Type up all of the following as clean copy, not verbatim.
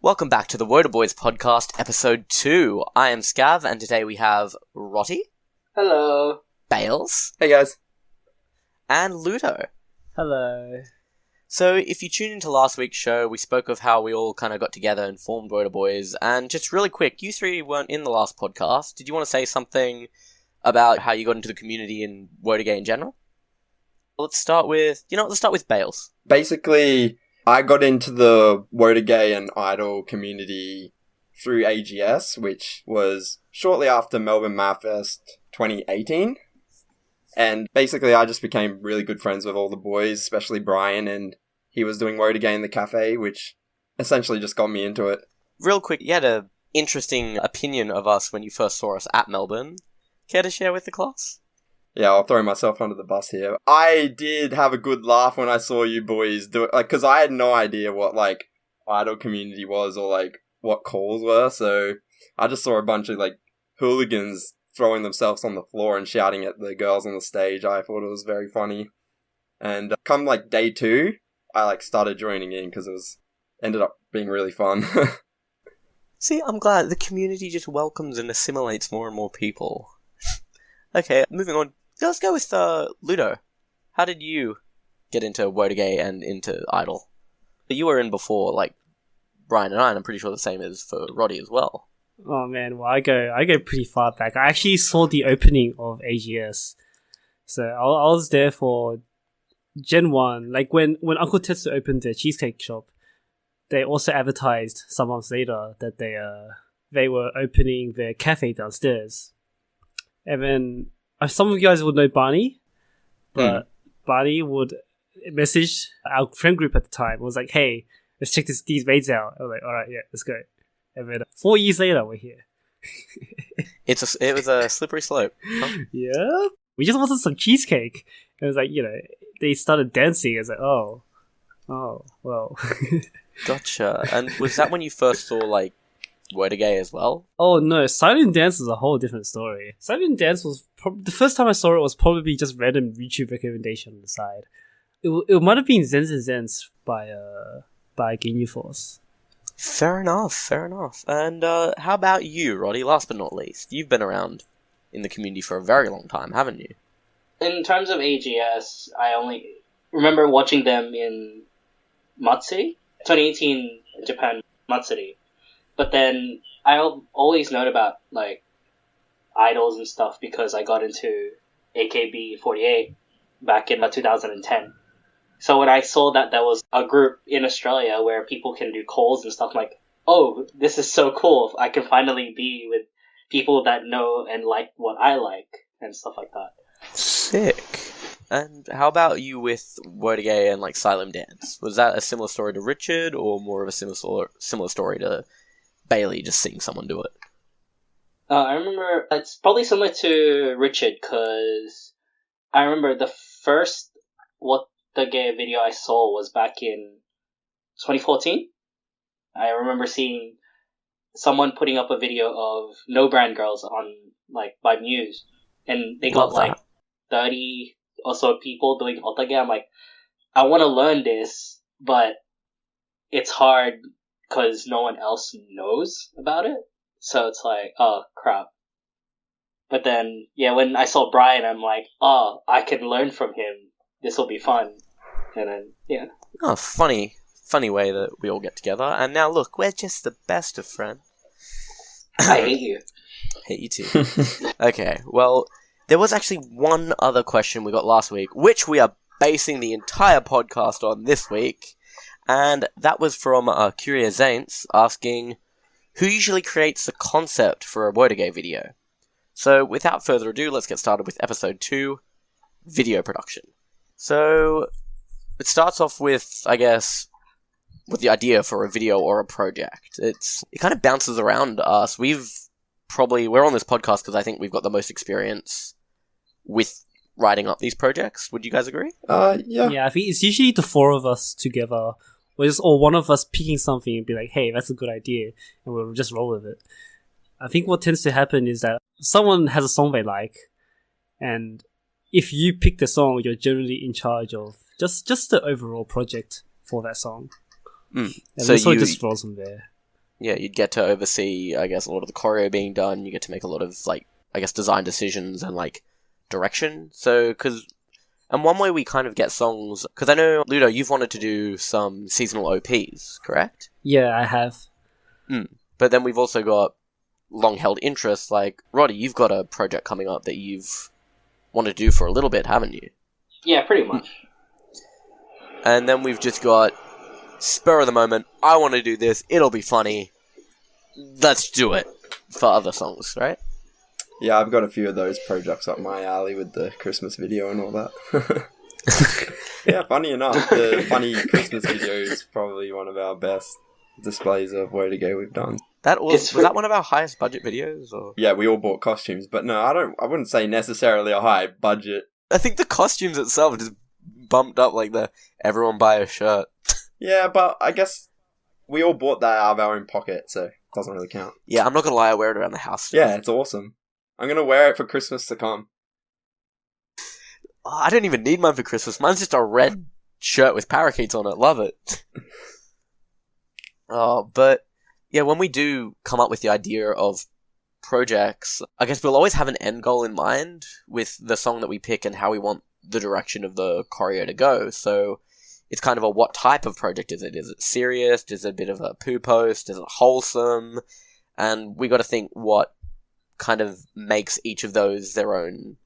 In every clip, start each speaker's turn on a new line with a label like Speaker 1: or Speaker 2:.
Speaker 1: Welcome back to the Wotaboys Podcast, Episode 2. I am Scav, and today we have Roti.
Speaker 2: Hello.
Speaker 1: Bales.
Speaker 3: Hey guys.
Speaker 1: And Luto.
Speaker 4: Hello.
Speaker 1: So, if you tuned into last week's show, we spoke of how we all kind of got together and formed Wotaboys, and just really quick, you three weren't in the last podcast. Did you want to say something about how you got into the community in Wotagei in general? Let's start with Bales.
Speaker 3: Basically, I got into the Wotagei and Idol community through AGS, which was shortly after Melbourne Mathfest 2018. And basically, I just became really good friends with all the boys, especially Brian, and he was doing Wotagei in the cafe, which essentially just got me into it.
Speaker 1: Real quick, you had an interesting opinion of us when you first saw us at Melbourne. Care to share with the class?
Speaker 3: Yeah, I'll throw myself under the bus here. I did have a good laugh when I saw you boys do it, because I had no idea what, Idol community was or, what calls were, so I just saw a bunch of, hooligans throwing themselves on the floor and shouting at the girls on the stage. I thought it was very funny. And come, day 2, I, started joining in, because ended up being really fun.
Speaker 1: See, I'm glad the community just welcomes and assimilates more and more people. Okay, moving on. Let's go with Luto. How did you get into Wotagei and into Idol? You were in before, Brian and I, and I'm pretty sure the same is for Roddy as well.
Speaker 4: Oh man, well I go pretty far back. I actually saw the opening of AGS, so I was there for Gen 1. When Uncle Tetsu opened their cheesecake shop, they also advertised some months later that they were opening their cafe downstairs. And then some of you guys would know Barney, but Barney would message our friend group at the time. It was like, hey, let's check these raids out. I was like, alright, yeah, let's go. And then 4 years later, we're here.
Speaker 1: It was a slippery slope. Huh?
Speaker 4: Yeah. We just wanted some cheesecake. It was like, they started dancing. I was like, oh, well.
Speaker 1: Gotcha. And was that when you first saw, Wotagei as well?
Speaker 4: Oh no, Silent Dance is a whole different story. Silent Dance was the first time I saw it was probably just random YouTube recommendation on the side. It might have been Zens and Zens by Ginyu Force.
Speaker 1: Fair enough. And how about you, Roddy? Last but not least, you've been around in the community for a very long time, haven't you?
Speaker 2: In terms of AGS, I only remember watching them in Matsuri, 2018 Japan Matsuri. But then I always known about idols and stuff because I got into AKB48 back in 2010. So when I saw that there was a group in Australia where people can do calls and stuff, I'm like, oh, this is so cool. I can finally be with people that know and like what I like and stuff like that.
Speaker 1: Sick. And how about you with Wotagei and Silent Dance? Was that a similar story to Richard or more of a similar story to Bailey just seeing someone do it?
Speaker 2: I remember it's probably similar to Richard because I remember the first Wotagei video I saw was back in 2014. I remember seeing someone putting up a video of No Brand Girls on by Amuse, and they got 30 or so people doing Wotagei. I'm like, I want to learn this, but it's hard because no one else knows about it. So it's like, oh, crap. But then, when I saw Brian, I'm like, oh, I can learn from him. This will be fun. And then,
Speaker 1: Oh, funny way that we all get together. And now look, we're just the best of friends.
Speaker 2: I hate you.
Speaker 1: Hate you too. Okay, well, there was actually one other question we got last week, which we are basing the entire podcast on this week. And that was from Choreo Zaints asking, who usually creates the concept for a Wotagei video? So, without further ado, let's get started with episode 2, video production. So, it starts off with, I guess, with the idea for a video or a project. It kind of bounces around us. We're on this podcast because I think we've got the most experience with writing up these projects. Would you guys agree?
Speaker 3: Yeah.
Speaker 4: Yeah, I think it's usually the four of us together, or one of us picking something and be like, hey, that's a good idea, and we'll just roll with it. I think what tends to happen is that someone has a song they like, and if you pick the song, you're generally in charge of just the overall project for that song.
Speaker 1: Mm.
Speaker 4: And
Speaker 1: So
Speaker 4: so
Speaker 1: you
Speaker 4: just rolls from there.
Speaker 1: Yeah, you'd get to oversee, I guess, a lot of the choreo being done. You get to make a lot of, like, I guess, design decisions and, like, direction. So, and one way we kind of get songs, because I know, Ludo, you've wanted to do some seasonal OPs, correct?
Speaker 4: Yeah, I have.
Speaker 1: But then we've also got long-held interests, like, Roddy, you've got a project coming up that you've wanted to do for a little bit, haven't you?
Speaker 2: Yeah, pretty much.
Speaker 1: And then we've just got spur of the moment, I want to do this, it'll be funny, let's do it, for other songs, right?
Speaker 3: Yeah, I've got a few of those projects up my alley with the Christmas video and all that. Yeah, funny enough, the funny Christmas video is probably one of our best displays of Wotagei we've done.
Speaker 1: Was that one of our highest budget videos? Or?
Speaker 3: Yeah, we all bought costumes, but no, I wouldn't say necessarily a high budget.
Speaker 1: I think the costumes itself just bumped up like the everyone buy a shirt.
Speaker 3: Yeah, but I guess we all bought that out of our own pocket, so it doesn't really count.
Speaker 1: Yeah, I'm not gonna lie, I wear it around the house.
Speaker 3: Yeah, it's awesome. I'm gonna wear it for Christmas to come.
Speaker 1: Oh, I don't even need mine for Christmas. Mine's just a red shirt with parakeets on it. Love it. But yeah, when we do come up with the idea of projects, I guess we'll always have an end goal in mind with the song that we pick and how we want the direction of the choreo to go. So it's kind of a what type of project is it? Is it serious? Is it a bit of a poo post? Is it wholesome? And we got to think what kind of makes each of those their own,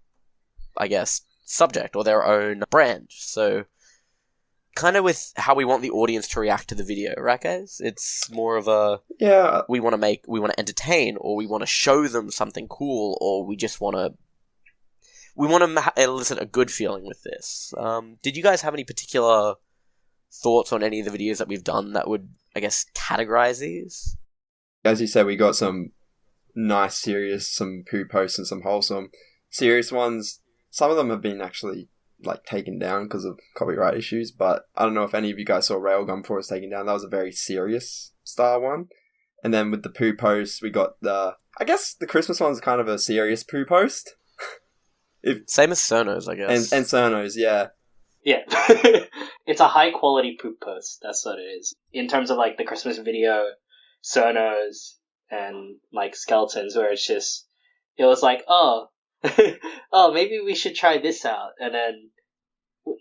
Speaker 1: I guess, subject or their own brand. So kind of with how we want the audience to react to the video, right guys? It's more of a, we want to entertain, or we want to show them something cool, or we just want to elicit a good feeling with this. Did you guys have any particular thoughts on any of the videos that we've done that would, I guess, categorize these?
Speaker 3: As you said, we got some nice serious, some poo posts and some wholesome. Serious ones, some of them have been actually like taken down because of copyright issues, but I don't know if any of you guys saw Railgun before it was taken down. That was a very serious style one. And then with the poo post, we got I guess the Christmas one's kind of a serious poo post.
Speaker 1: Same as Sonos, I guess.
Speaker 3: And Sonos, yeah.
Speaker 2: Yeah. It's a high quality poop post, that's what it is. In terms of like the Christmas video, Sonos, and like skeletons, where it was like, oh, maybe we should try this out, and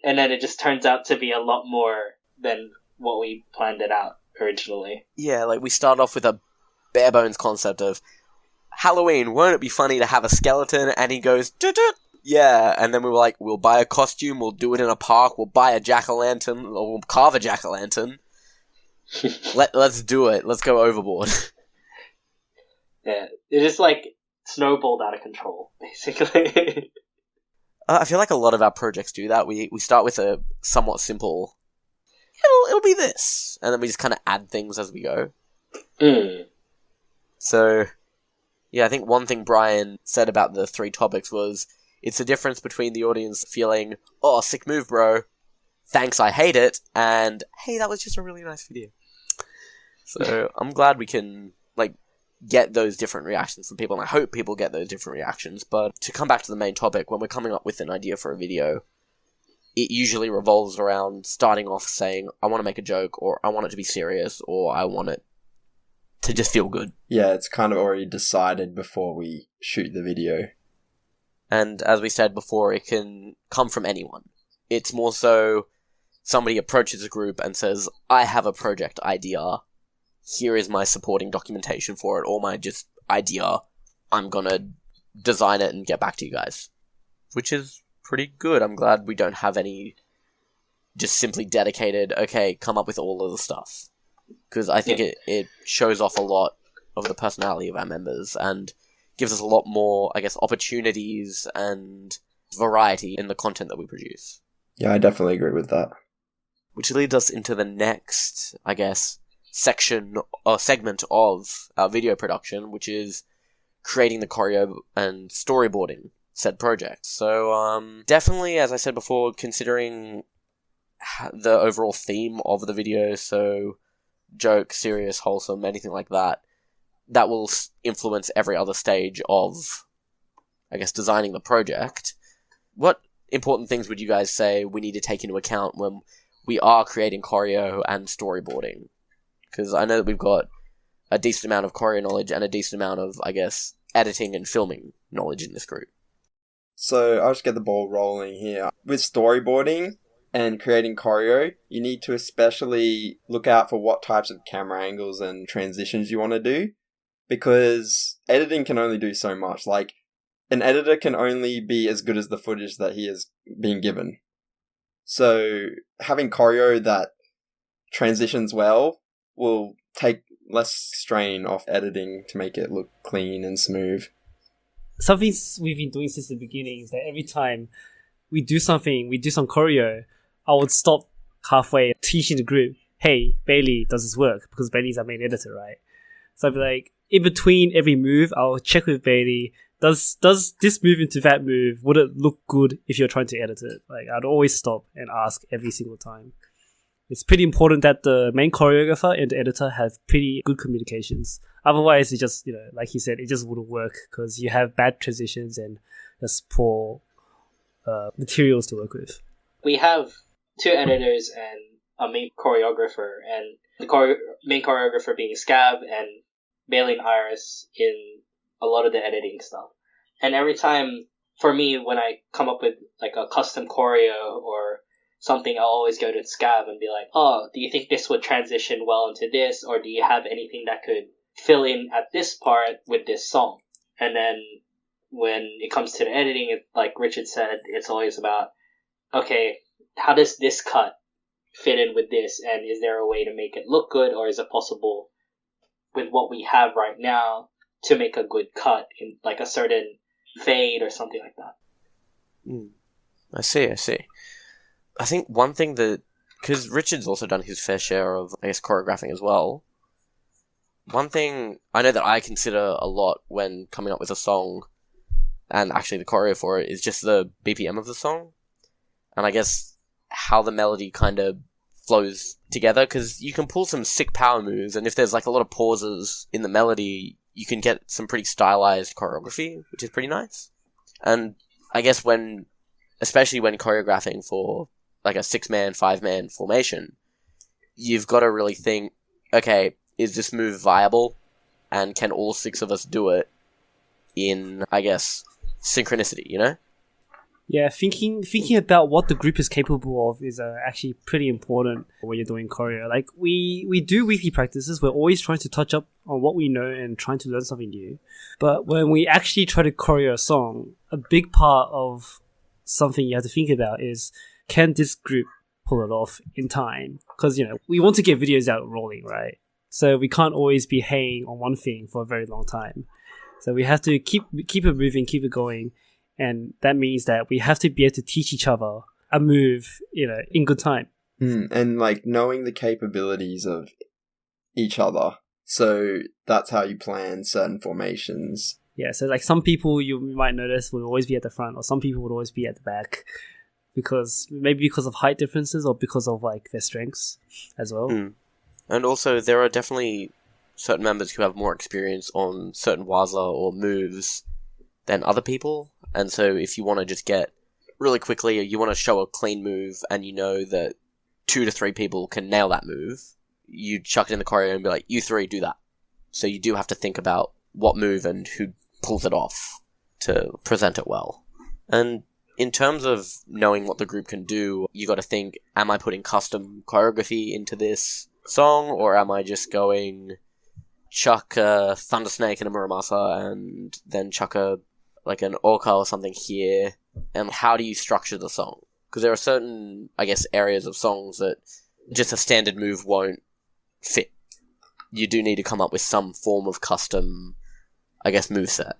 Speaker 2: then it just turns out to be a lot more than what we planned it out originally.
Speaker 1: Yeah, like we start off with a bare bones concept of Halloween, won't it be funny to have a skeleton? And he goes, "Dut-dut." Yeah, and then we were like, we'll buy a costume, we'll do it in a park, we'll buy a jack-o'-lantern, or we'll carve a jack-o'-lantern. Let's do it, let's go overboard.
Speaker 2: Yeah, it just like snowballed out of control, basically.
Speaker 1: I feel like a lot of our projects do that. We start with a somewhat simple, it'll be this, and then we just kind of add things as we go. So, yeah, I think one thing Brian said about the 3 topics was, it's the difference between the audience feeling, oh, sick move, bro, thanks, I hate it, and, hey, that was just a really nice video. So, I'm glad we can, like, get those different reactions from people, and I hope people get those different reactions. But to come back to the main topic, when we're coming up with an idea for a video, it usually revolves around starting off saying, I want to make a joke, or I want it to be serious, or I want it to just feel good.
Speaker 3: Yeah, it's kind of already decided before we shoot the video.
Speaker 1: And as we said before, it can come from anyone. It's more so somebody approaches a group and says, I have a project idea, here is my supporting documentation for it, or my just idea, I'm gonna design it and get back to you guys. Which is pretty good. I'm glad we don't have any just simply dedicated, okay, come up with all of the stuff. Because I think it shows off a lot of the personality of our members, and gives us a lot more, I guess, opportunities and variety in the content that we produce.
Speaker 3: Yeah, I definitely agree with that.
Speaker 1: Which leads us into the next, I guess, section or segment of our video production, which is creating the choreo and storyboarding said project. So, definitely, as I said before, considering the overall theme of the video, so joke, serious, wholesome, anything like that, that will influence every other stage of, I guess, designing the project. What important things would you guys say we need to take into account when we are creating choreo and storyboarding? Because I know that we've got a decent amount of choreo knowledge and a decent amount of, I guess, editing and filming knowledge in this group.
Speaker 3: So I'll just get the ball rolling here. With storyboarding and creating choreo, you need to especially look out for what types of camera angles and transitions you want to do, because editing can only do so much. Like, an editor can only be as good as the footage that he is being given. So having choreo that transitions well will take less strain off editing to make it look clean and smooth.
Speaker 4: Something we've been doing since the beginning is that every time we do some choreo, I would stop halfway teaching the group, hey, Bailey, does this work? Because Bailey's our main editor, right? So I'd be like, in between every move, I'll check with Bailey, does this move into that move, would it look good if you're trying to edit it? Like, I'd always stop and ask every single time. It's pretty important that the main choreographer and the editor have pretty good communications. Otherwise, it just, like you said, it just wouldn't work because you have bad transitions and just poor materials to work with.
Speaker 2: We have 2 editors and a main choreographer, and the main choreographer being Scav and Bailey and Iris in a lot of the editing stuff. And every time, for me, when I come up with like a custom choreo or something, I'll always go to Scav and be like, oh, do you think this would transition well into this? Or do you have anything that could fill in at this part with this song? And then when it comes to the editing, like Richard said, it's always about, okay, how does this cut fit in with this? And is there a way to make it look good? Or is it possible with what we have right now to make a good cut in like a certain fade or something like that?
Speaker 1: I see. I think one thing that, because Richard's also done his fair share of, I guess, choreographing as well. One thing I know that I consider a lot when coming up with a song, and actually the choreo for it, is just the BPM of the song. And I guess how the melody kind of flows together, because you can pull some sick power moves, and if there's like a lot of pauses in the melody, you can get some pretty stylized choreography, which is pretty nice. And I guess especially when choreographing for like a 6-man, 5-man formation, you've got to really think, okay, is this move viable? And can all 6 of us do it in, I guess, synchronicity,
Speaker 4: Yeah, thinking about what the group is capable of is actually pretty important when you're doing choreo. Like, we do weekly practices. We're always trying to touch up on what we know and trying to learn something new. But when we actually try to choreo a song, a big part of something you have to think about is, can this group pull it off in time? Because, we want to get videos out rolling, right? So we can't always be hanging on one thing for a very long time. So we have to keep it moving, keep it going. And that means that we have to be able to teach each other a move, in good time.
Speaker 3: And like knowing the capabilities of each other. So that's how you plan certain formations.
Speaker 4: Yeah, so like some people you might notice will always be at the front, or some people would always be at the back. Maybe because of height differences or because of like their strengths as well.
Speaker 1: And also there are definitely certain members who have more experience on certain waza or moves than other people. And so if you want to just get really quickly, or you want to show a clean move and you know that 2 to 3 people can nail that move, you chuck it in the choreo and be like, you 3 do that. So you do have to think about what move and who pulls it off to present it well. And in terms of knowing what the group can do, you got to think, am I putting custom choreography into this song, or am I just going chuck a Thunder Snake and a Muramasa and then chuck an Orca or something here, and how do you structure the song? Because there are certain, I guess, areas of songs that just a standard move won't fit. You do need to come up with some form of custom, I guess, moveset.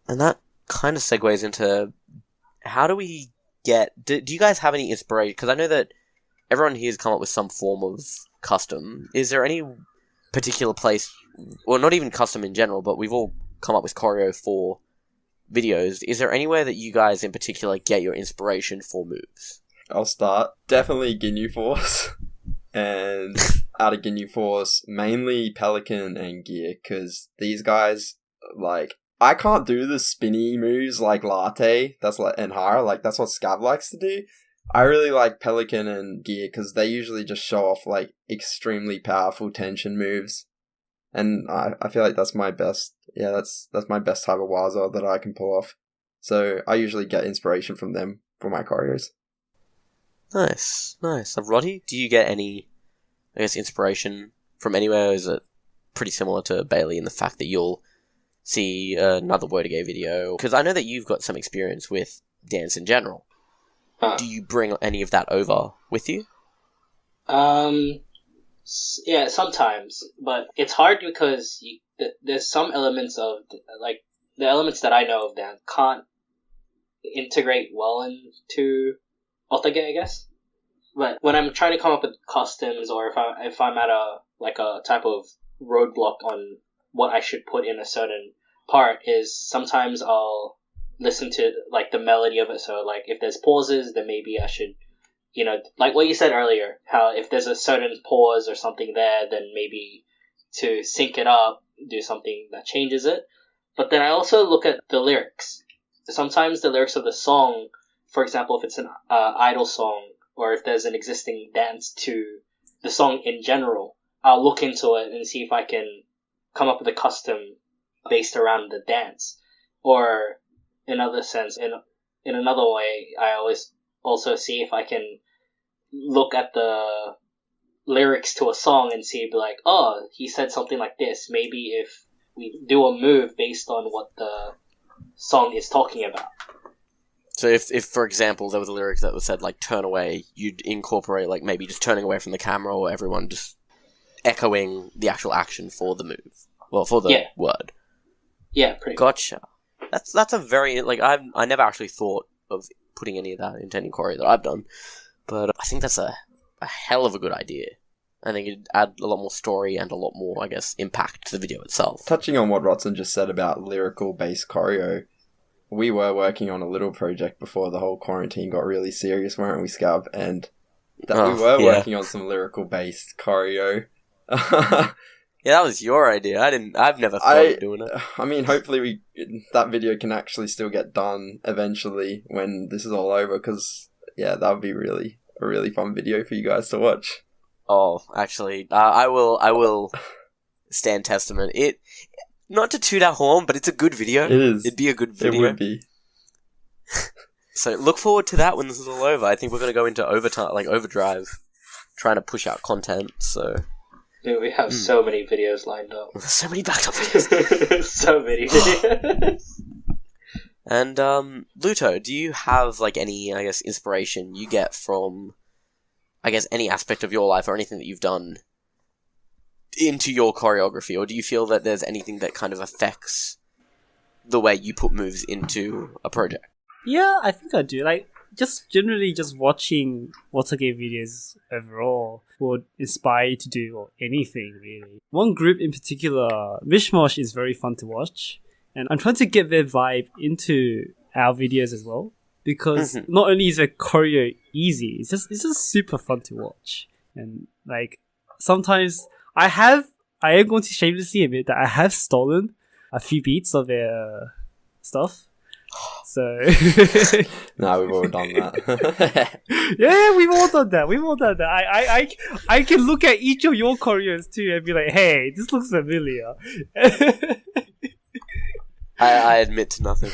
Speaker 1: And that kind of segues into, how do we get... Do you guys have any inspiration? Because I know that everyone here has come up with some form of custom. Is there any particular place, or not even custom in general, but we've all come up with choreo for videos. Is there anywhere that you guys in particular get your inspiration for moves?
Speaker 3: I'll start. Definitely Ginyu Force. And out of Ginyu Force, mainly Pelican and Gear, because these guys, like, I can't do the spinny moves like Latte, and Hara, like, that's what Scav likes to do, I really like Pelican and Gear because they usually just show off like extremely powerful tension moves, and I feel like that's my best. Yeah, that's my best type of waza that I can pull off. So I usually get inspiration from them for my choreos.
Speaker 1: Nice. Roti, do you get any, I guess, inspiration from anywhere? Or is it pretty similar to Bailey in the fact that you'll see another Wotagei video? Because I know that you've got some experience with dance in general. Do you bring any of that over with you?
Speaker 2: Yeah, sometimes, but it's hard because there's some elements of like the elements that I know of dance can't integrate well into Wotagei, I guess. But when I'm trying to come up with costumes, or if I'm at a type of roadblock on what I should put in a certain part, is sometimes I'll listen to like the melody of it. So like if there's pauses, then maybe I should, like what you said earlier, how if there's a certain pause or something there, then maybe to sync it up, do something that changes it. But then I also look at the lyrics. Sometimes the lyrics of the song, for example, if it's an idol song, or if there's an existing dance to the song in general, I'll look into it and see if I can come up with a custom based around the dance. Or in another sense, in another way, I always also see if I can look at the lyrics to a song and see, be like, oh, he said something like this. Maybe if we do a move based on what the song is talking about.
Speaker 1: So if for example, there was a lyric that was said, like, turn away, you'd incorporate, like, maybe just turning away from the camera, or everyone just echoing the actual action for the move. Well, for the word.
Speaker 2: Yeah, pretty much.
Speaker 1: Gotcha. That's a very, like, I never actually thought of putting any of that into any choreo that I've done, but I think that's a hell of a good idea. I think it'd add a lot more story and a lot more, I guess, impact to the video itself.
Speaker 3: Touching on what Rotson just said about lyrical-based choreo, we were working on a little project before the whole quarantine got really serious, weren't we, Scav? And we were working on some lyrical-based choreo.
Speaker 1: Yeah, that was your idea. I've never thought of doing it.
Speaker 3: I mean, hopefully that video can actually still get done eventually when this is all over, because, yeah, that would be a really fun video for you guys to watch.
Speaker 1: Oh, actually, I will stand testament. Not to toot our horn, but it's a good video.
Speaker 3: It is.
Speaker 1: It'd be a good video.
Speaker 3: It would be.
Speaker 1: So look forward to that when this is all over. I think we're going to go into overdrive, trying to push out content, so...
Speaker 2: Dude, we have so many videos lined up.
Speaker 1: So many backed up videos.
Speaker 2: So many videos.
Speaker 1: And, Luto, do you have, like, any, I guess, inspiration you get from, I guess, any aspect of your life or anything that you've done into your choreography? Or do you feel that there's anything that kind of affects the way you put moves into a project?
Speaker 4: Yeah, I think I do. Like, just generally just watching Wotagei videos overall would inspire you to do anything, really. One group in particular, Mishmosh, is very fun to watch. And I'm trying to get their vibe into our videos as well. Because not only is their choreo easy, it's just super fun to watch. And, like, sometimes I am going to shamelessly admit that I have stolen a few beats of their stuff. So
Speaker 3: No, we've all done that.
Speaker 4: Yeah, we've all done that. I can look at each of your choreos too and be like, hey, this looks familiar.
Speaker 1: I admit to nothing.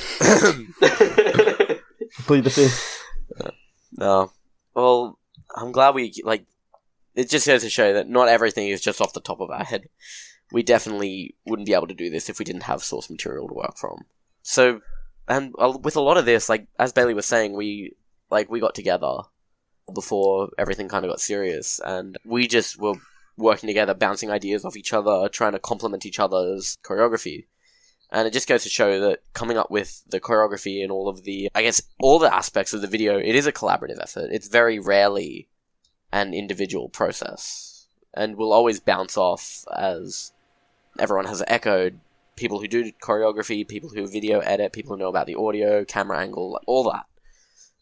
Speaker 3: Plead the fifth.
Speaker 1: No. Well, I'm glad it just goes to show that not everything is just off the top of our head. We definitely wouldn't be able to do this if we didn't have source material to work from. So, and with a lot of this, like, as Bailey was saying, we got together before everything kind of got serious, and we just were working together, bouncing ideas off each other, trying to complement each other's choreography. And it just goes to show that coming up with the choreography and all of the, I guess, all the aspects of the video, it is a collaborative effort. It's very rarely an individual process. And will always bounce off, as everyone has echoed, people who do choreography, people who video edit, people who know about the audio, camera angle, all that.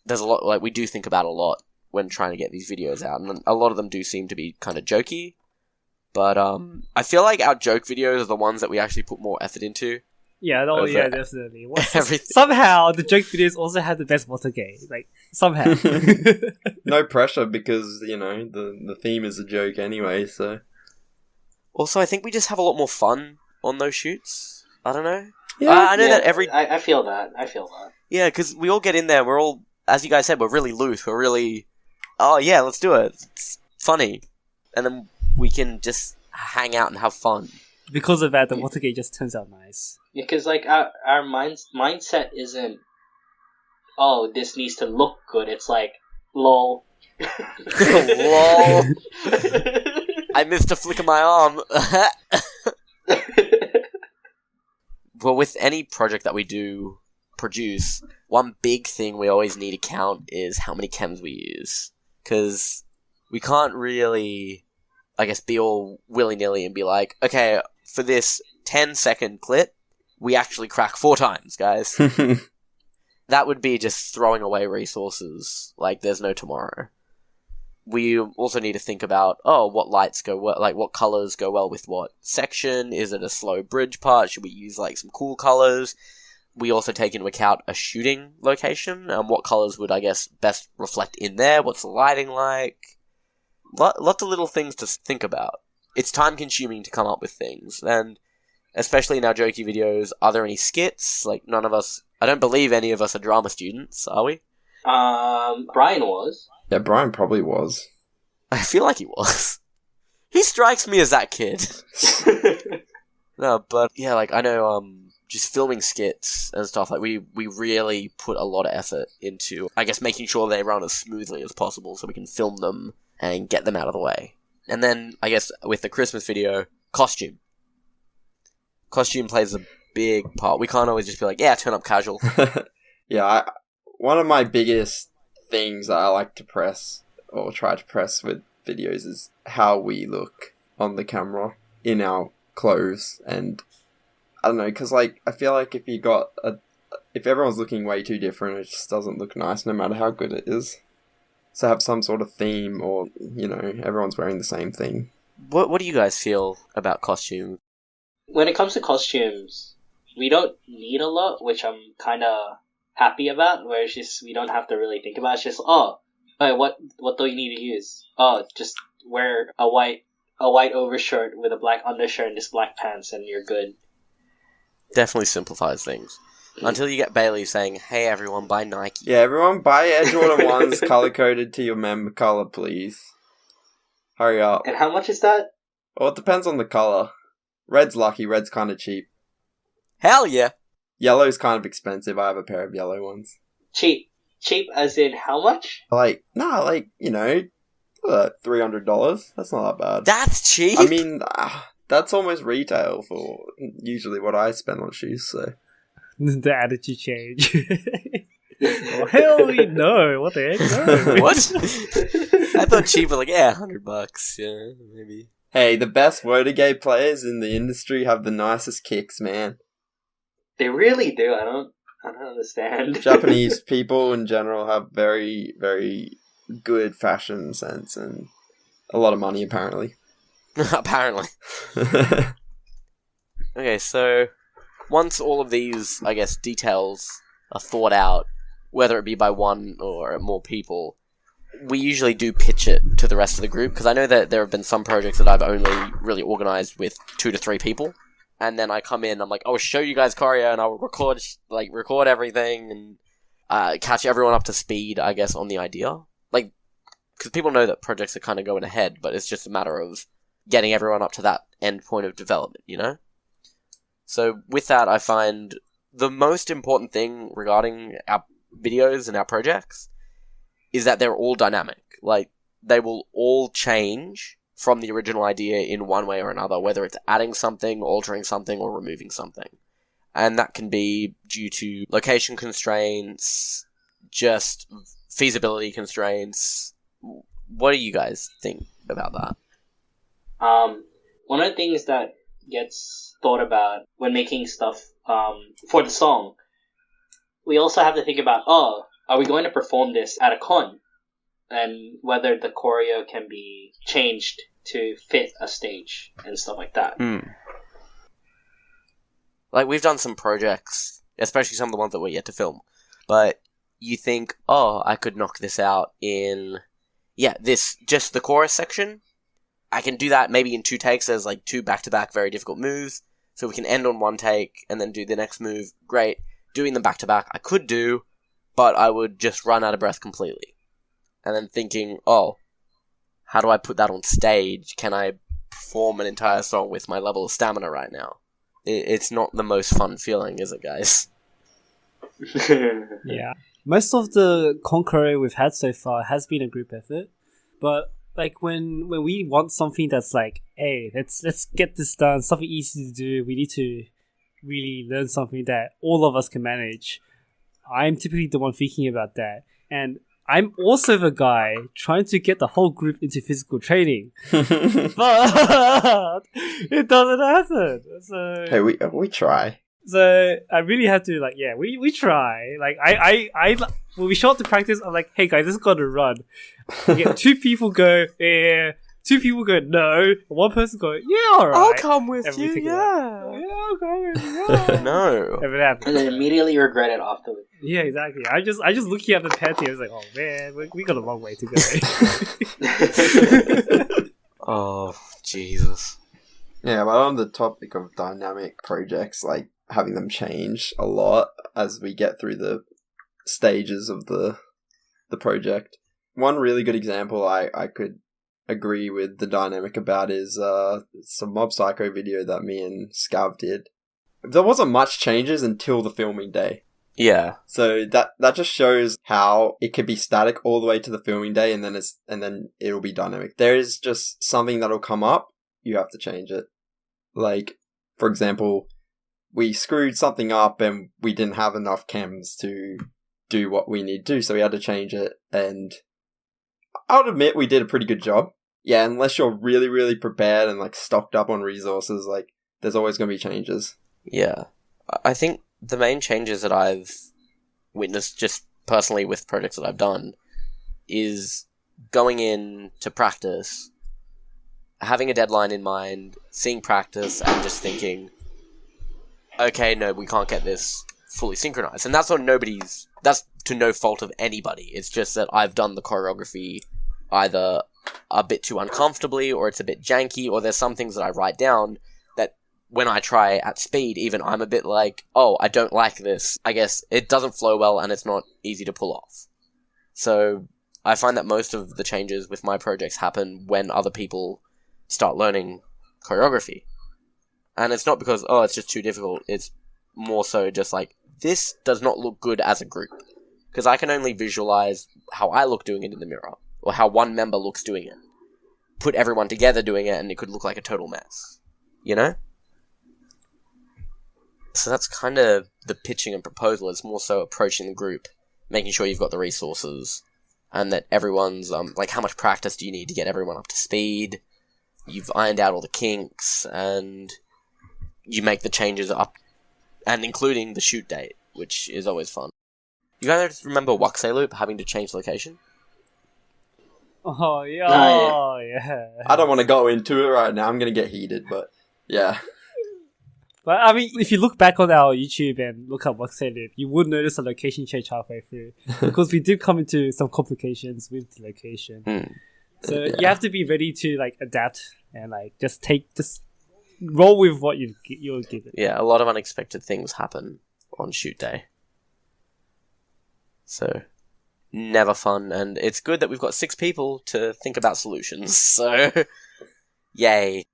Speaker 1: There's a lot, we do think about a lot when trying to get these videos out, and a lot of them do seem to be kind of jokey, but I feel like our joke videos are the ones that we actually put more effort into,
Speaker 4: Yeah,
Speaker 1: over
Speaker 4: yeah, definitely.
Speaker 1: everything.
Speaker 4: Somehow, the joke videos also had the best Wotagei. Like, somehow.
Speaker 3: No pressure because, you know, the theme is a joke anyway, so...
Speaker 1: Also, I think we just have a lot more fun on those shoots. I don't know.
Speaker 3: Yeah,
Speaker 1: I know that every...
Speaker 2: I feel that.
Speaker 1: Yeah, because we all get in there, we're all, as you guys said, we're really loose, we're really... Oh, yeah, let's do it. It's funny. And then we can just hang out and have fun.
Speaker 4: Because of that, the Wotagei just turns out nice.
Speaker 2: Yeah, because like our mindset isn't, oh, this needs to look good. It's like, lol.
Speaker 1: Lol. I missed a flick of my arm. Well, with any project that we do produce, one big thing we always need to count is how many chems we use. Because we can't really, I guess, be all willy-nilly and be like, okay, for this 10-second clip, we actually crack 4 times, guys. That would be just throwing away resources like there's no tomorrow. We also need to think about, what lights go well, like what colors go well with what section. Is it a slow bridge part? Should we use like some cool colors? We also take into account a shooting location and what colors would, I guess, best reflect in there. What's the lighting like? Lots of little things to think about. It's time consuming to come up with things, and especially in our jokey videos, are there any skits? Like, none of us, I don't believe any of us are drama students, are we?
Speaker 2: Brian was.
Speaker 3: Yeah, Brian probably was.
Speaker 1: I feel like he was. He strikes me as that kid. No, but yeah, like, I know, just filming skits and stuff, like, we really put a lot of effort into, I guess, making sure they run as smoothly as possible so we can film them and get them out of the way. And then, I guess, with the Christmas video, costume. Costume plays a big part. We can't always just be like, yeah, turn up casual.
Speaker 3: Yeah, one of my biggest things that I like to press, or try to press with videos, is how we look on the camera in our clothes. And I don't know, because like, I feel like if everyone's looking way too different, it just doesn't look nice no matter how good it is. So have some sort of theme, or, you know, everyone's wearing the same thing.
Speaker 1: What do you guys feel about costume?
Speaker 2: When it comes to costumes, we don't need a lot, which I'm kind of happy about, where it's just, we don't have to really think about it. It's just, what do you need to use? Oh, just wear a white overshirt with a black undershirt and just black pants and you're good.
Speaker 1: Definitely simplifies things. Until you get Bailey saying, hey everyone, buy Nike.
Speaker 3: Yeah, everyone buy Air Jordan 1s color-coded to your member color, please. Hurry up.
Speaker 2: And how much is that?
Speaker 3: Well, it depends on the color. Red's lucky, red's kind of cheap.
Speaker 1: Hell yeah!
Speaker 3: Yellow's kind of expensive, I have a pair of yellow ones.
Speaker 2: Cheap as in how much?
Speaker 3: You know, $300. That's not that bad.
Speaker 1: That's cheap?
Speaker 3: I mean, that's almost retail for usually what I spend on shoes, so...
Speaker 4: The attitude change. Oh, hell no! What the heck? No.
Speaker 1: What? I thought cheap was like, yeah, $100. Yeah, maybe.
Speaker 3: Hey, the best Wotagei players in the industry have the nicest kicks, man.
Speaker 2: They really do. I don't understand.
Speaker 3: Japanese people in general have very, very good fashion sense and a lot of money, apparently.
Speaker 1: Apparently. Okay, so once all of these, I guess, details are thought out, whether it be by one or more people, we usually do pitch it to the rest of the group, because I know that there have been some projects that I've only really organised with 2 to 3 people, and then I come in, I'm like, I'll show you guys Choreo, and I'll record everything, and catch everyone up to speed, I guess, on the idea. Like, because people know that projects are kind of going ahead, but it's just a matter of getting everyone up to that end point of development, you know? So with that, I find the most important thing regarding our videos and our projects is that they're all dynamic. Like, they will all change from the original idea in one way or another, whether it's adding something, altering something, or removing something. And that can be due to location constraints, just feasibility constraints. What do you guys think about that?
Speaker 2: One of the things that gets thought about when making stuff for the song, we also have to think about, are we going to perform this at a con? And whether the choreo can be changed to fit a stage and stuff like that.
Speaker 1: like, we've done some projects, especially some of the ones that we're yet to film, but you think, oh, I could knock this out in, just the chorus section. I can do that maybe in 2 takes. There's, like, 2 back-to-back very difficult moves, so we can end on 1 take and then do the next move. Great. Doing them back-to-back, I could do, but I would just run out of breath completely. And then thinking, oh, how do I put that on stage? Can I perform an entire song with my level of stamina right now? It's not the most fun feeling, is it, guys?
Speaker 4: Yeah. Most of the choreo we've had so far has been a group effort, but like when we want something that's like, hey, let's get this done, something easy to do, we need to really learn something that all of us can manage. I'm typically the one thinking about that, and I'm also the guy trying to get the whole group into physical training, but it doesn't happen. So
Speaker 3: Hey, we try.
Speaker 4: So I really had to we try. Like I when we show up to practice, I'm like, hey guys, this is gonna run. We get 2 people go, yeah. 2 people go, no. 1 person go, yeah, alright.
Speaker 1: I'll come with
Speaker 4: And we
Speaker 1: you,
Speaker 4: take it
Speaker 1: yeah.
Speaker 4: I'll come with you. Yeah.
Speaker 1: No.
Speaker 4: If it happens.
Speaker 2: And then immediately regret it afterwards.
Speaker 4: Yeah, exactly. I just looking at the panty, I was like, oh man, we got a long way to go.
Speaker 1: Oh, Jesus.
Speaker 3: Yeah, but on the topic of dynamic projects, like having them change a lot as we get through the stages of the project. One really good example I could agree with the dynamic about is some Mob Psycho video that me and Scav did. There wasn't much changes until the filming day.
Speaker 1: Yeah.
Speaker 3: So that just shows how it could be static all the way to the filming day, and then it'll be dynamic. There is just something that'll come up, you have to change it. Like, for example, we screwed something up and we didn't have enough chems to do what we need to do, so we had to change it, and I would admit we did a pretty good job. Yeah, unless you're really, really prepared and like stocked up on resources, like there's always going to be changes.
Speaker 1: Yeah. I think the main changes that I've witnessed just personally with projects that I've done is going in to practice, having a deadline in mind, seeing practice, and just thinking, okay, no, we can't get this fully synchronized. And that's to no fault of anybody. It's just that I've done the choreography either a bit too uncomfortably, or it's a bit janky, or there's some things that I write down that when I try at speed, even I'm a bit like, oh, I don't like this. I guess it doesn't flow well and it's not easy to pull off. So I find that most of the changes with my projects happen when other people start learning choreography. And it's not because, oh, it's just too difficult. It's more so just like, this does not look good as a group. Because I can only visualize how I look doing it in the mirror, or how one member looks doing it. Put everyone together doing it, and it could look like a total mess. You know? So that's kind of the pitching and proposal. It's more so approaching the group, making sure you've got the resources, and that everyone's, like, how much practice do you need to get everyone up to speed? You've ironed out all the kinks, and you make the changes up, and including the shoot date, which is always fun. You guys remember Wotagei Loop having to change location?
Speaker 4: Oh yeah.
Speaker 3: I don't want to go into it right now. I'm going to get heated, but yeah.
Speaker 4: But I mean, if you look back on our YouTube and look up Wotagei Loop, you would notice a location change halfway through, because we did come into some complications with the location. So you have to be ready to like adapt and like just roll with what you're given.
Speaker 1: Yeah, a lot of unexpected things happen on shoot day. So, never fun, and it's good that we've got 6 people to think about solutions, so, yay.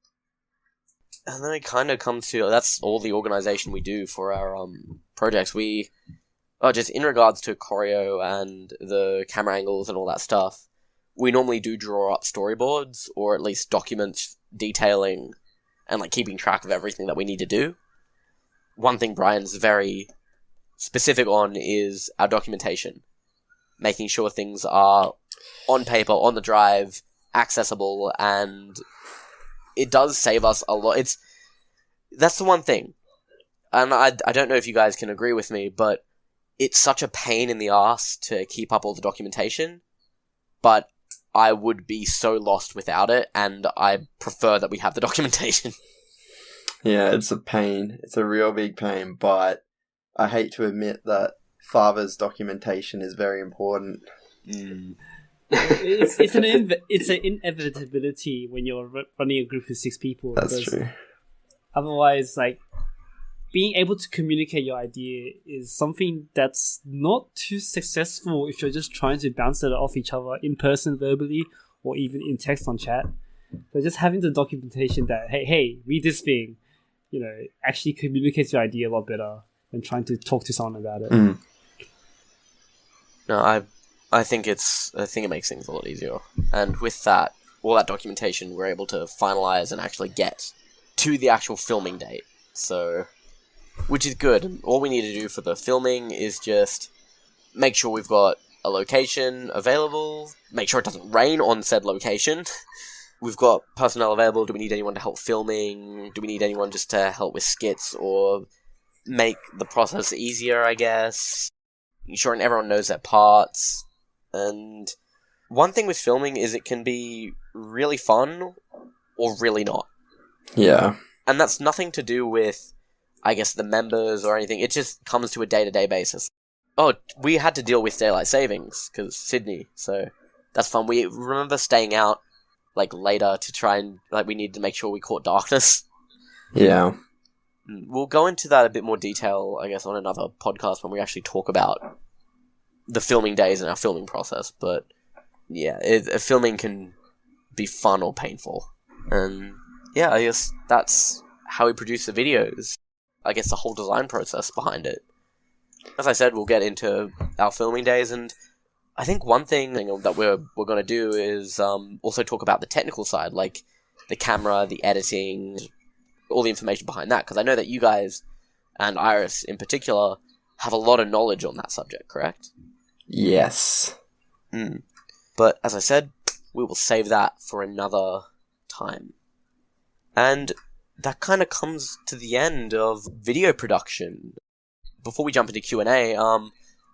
Speaker 1: And then it kind of comes to, that's all the organisation we do for our projects. Just in regards to choreo and the camera angles and all that stuff, we normally do draw up storyboards, or at least documents detailing and like keeping track of everything that we need to do. One thing Brian's very specific on is our documentation. Making sure things are on paper, on the drive, accessible, and it does save us a lot. That's the one thing. And I don't know if you guys can agree with me, but it's such a pain in the ass to keep up all the documentation, but I would be so lost without it, and I prefer that we have the documentation.
Speaker 3: Yeah, it's a pain. It's a real big pain, but I hate to admit that father's documentation is very important.
Speaker 4: It's an inevitability when you're running a group of 6 people.
Speaker 3: That's true.
Speaker 4: Otherwise, like, being able to communicate your idea is something that's not too successful if you're just trying to bounce it off each other in person verbally or even in text on chat. So just having the documentation that, hey, read this thing, actually communicates your idea a lot better than trying to talk to someone about it.
Speaker 1: No, I think it makes things a lot easier. And with that, all that documentation, we're able to finalize and actually get to the actual filming date. So, which is good. All we need to do for the filming is just make sure we've got a location available, make sure it doesn't rain on said location. We've got personnel available. Do we need anyone to help filming? Do we need anyone just to help with skits or make the process easier, I guess? Ensuring everyone knows their parts. And one thing with filming is it can be really fun or really not.
Speaker 3: Yeah.
Speaker 1: And that's nothing to do with, I guess, the members or anything. It just comes to a day-to-day basis. Oh, we had to deal with daylight savings, because Sydney, so that's fun. We remember staying out, later to try and, we needed to make sure we caught darkness.
Speaker 3: Yeah.
Speaker 1: We'll go into that a bit more detail, I guess, on another podcast when we actually talk about the filming days and our filming process, but yeah, filming can be fun or painful. And yeah, I guess that's how we produce the videos. I guess the whole design process behind it. As I said, we'll get into our filming days, and I think one thing that we're going to do is also talk about the technical side, like the camera, the editing, all the information behind that, because I know that you guys, and Iris in particular, have a lot of knowledge on that subject, correct?
Speaker 3: Yes.
Speaker 1: But as I said, we will save that for another time. And that kind of comes to the end of video production. Before we jump into Q&A,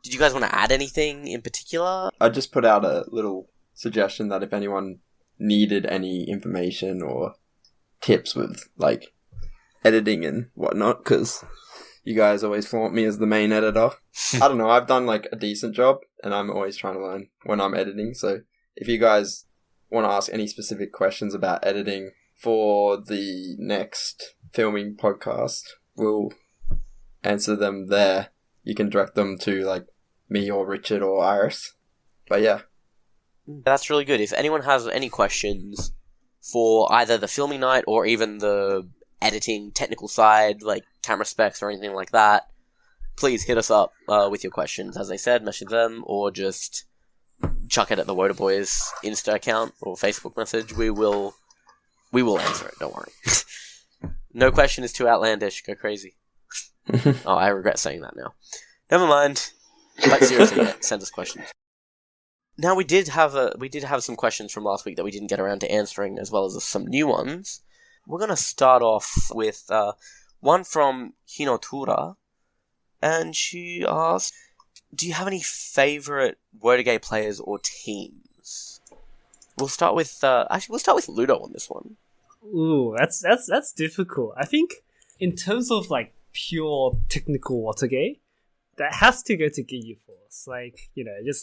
Speaker 1: did you guys want to add anything in particular?
Speaker 3: I just put out a little suggestion that if anyone needed any information or tips with, editing and whatnot, because you guys always flaunt me as the main editor. I don't know, I've done, a decent job, and I'm always trying to learn when I'm editing, so if you guys want to ask any specific questions about editing for the next filming podcast, we'll answer them there. You can direct them to, me or Richard or Iris. But yeah.
Speaker 1: That's really good. If anyone has any questions for either the filming night or even the editing technical side, like camera specs or anything like that, please hit us up with your questions. As I said, message them or just chuck it at the Wotaboys Insta account or Facebook message. We will answer it, don't worry. No question is too outlandish. Go crazy. Oh, I regret saying that now. Never mind. But seriously, yeah, send us questions. Now we did have some questions from last week that we didn't get around to answering, as well as some new ones. We're gonna start off with one from Hinotura, and she asked, "Do you have any favorite Wotagei players or teams?" We'll start with Luto on this one.
Speaker 4: Ooh, that's difficult. I think in terms of pure technical Wotagei, that has to go to Ginyu Force.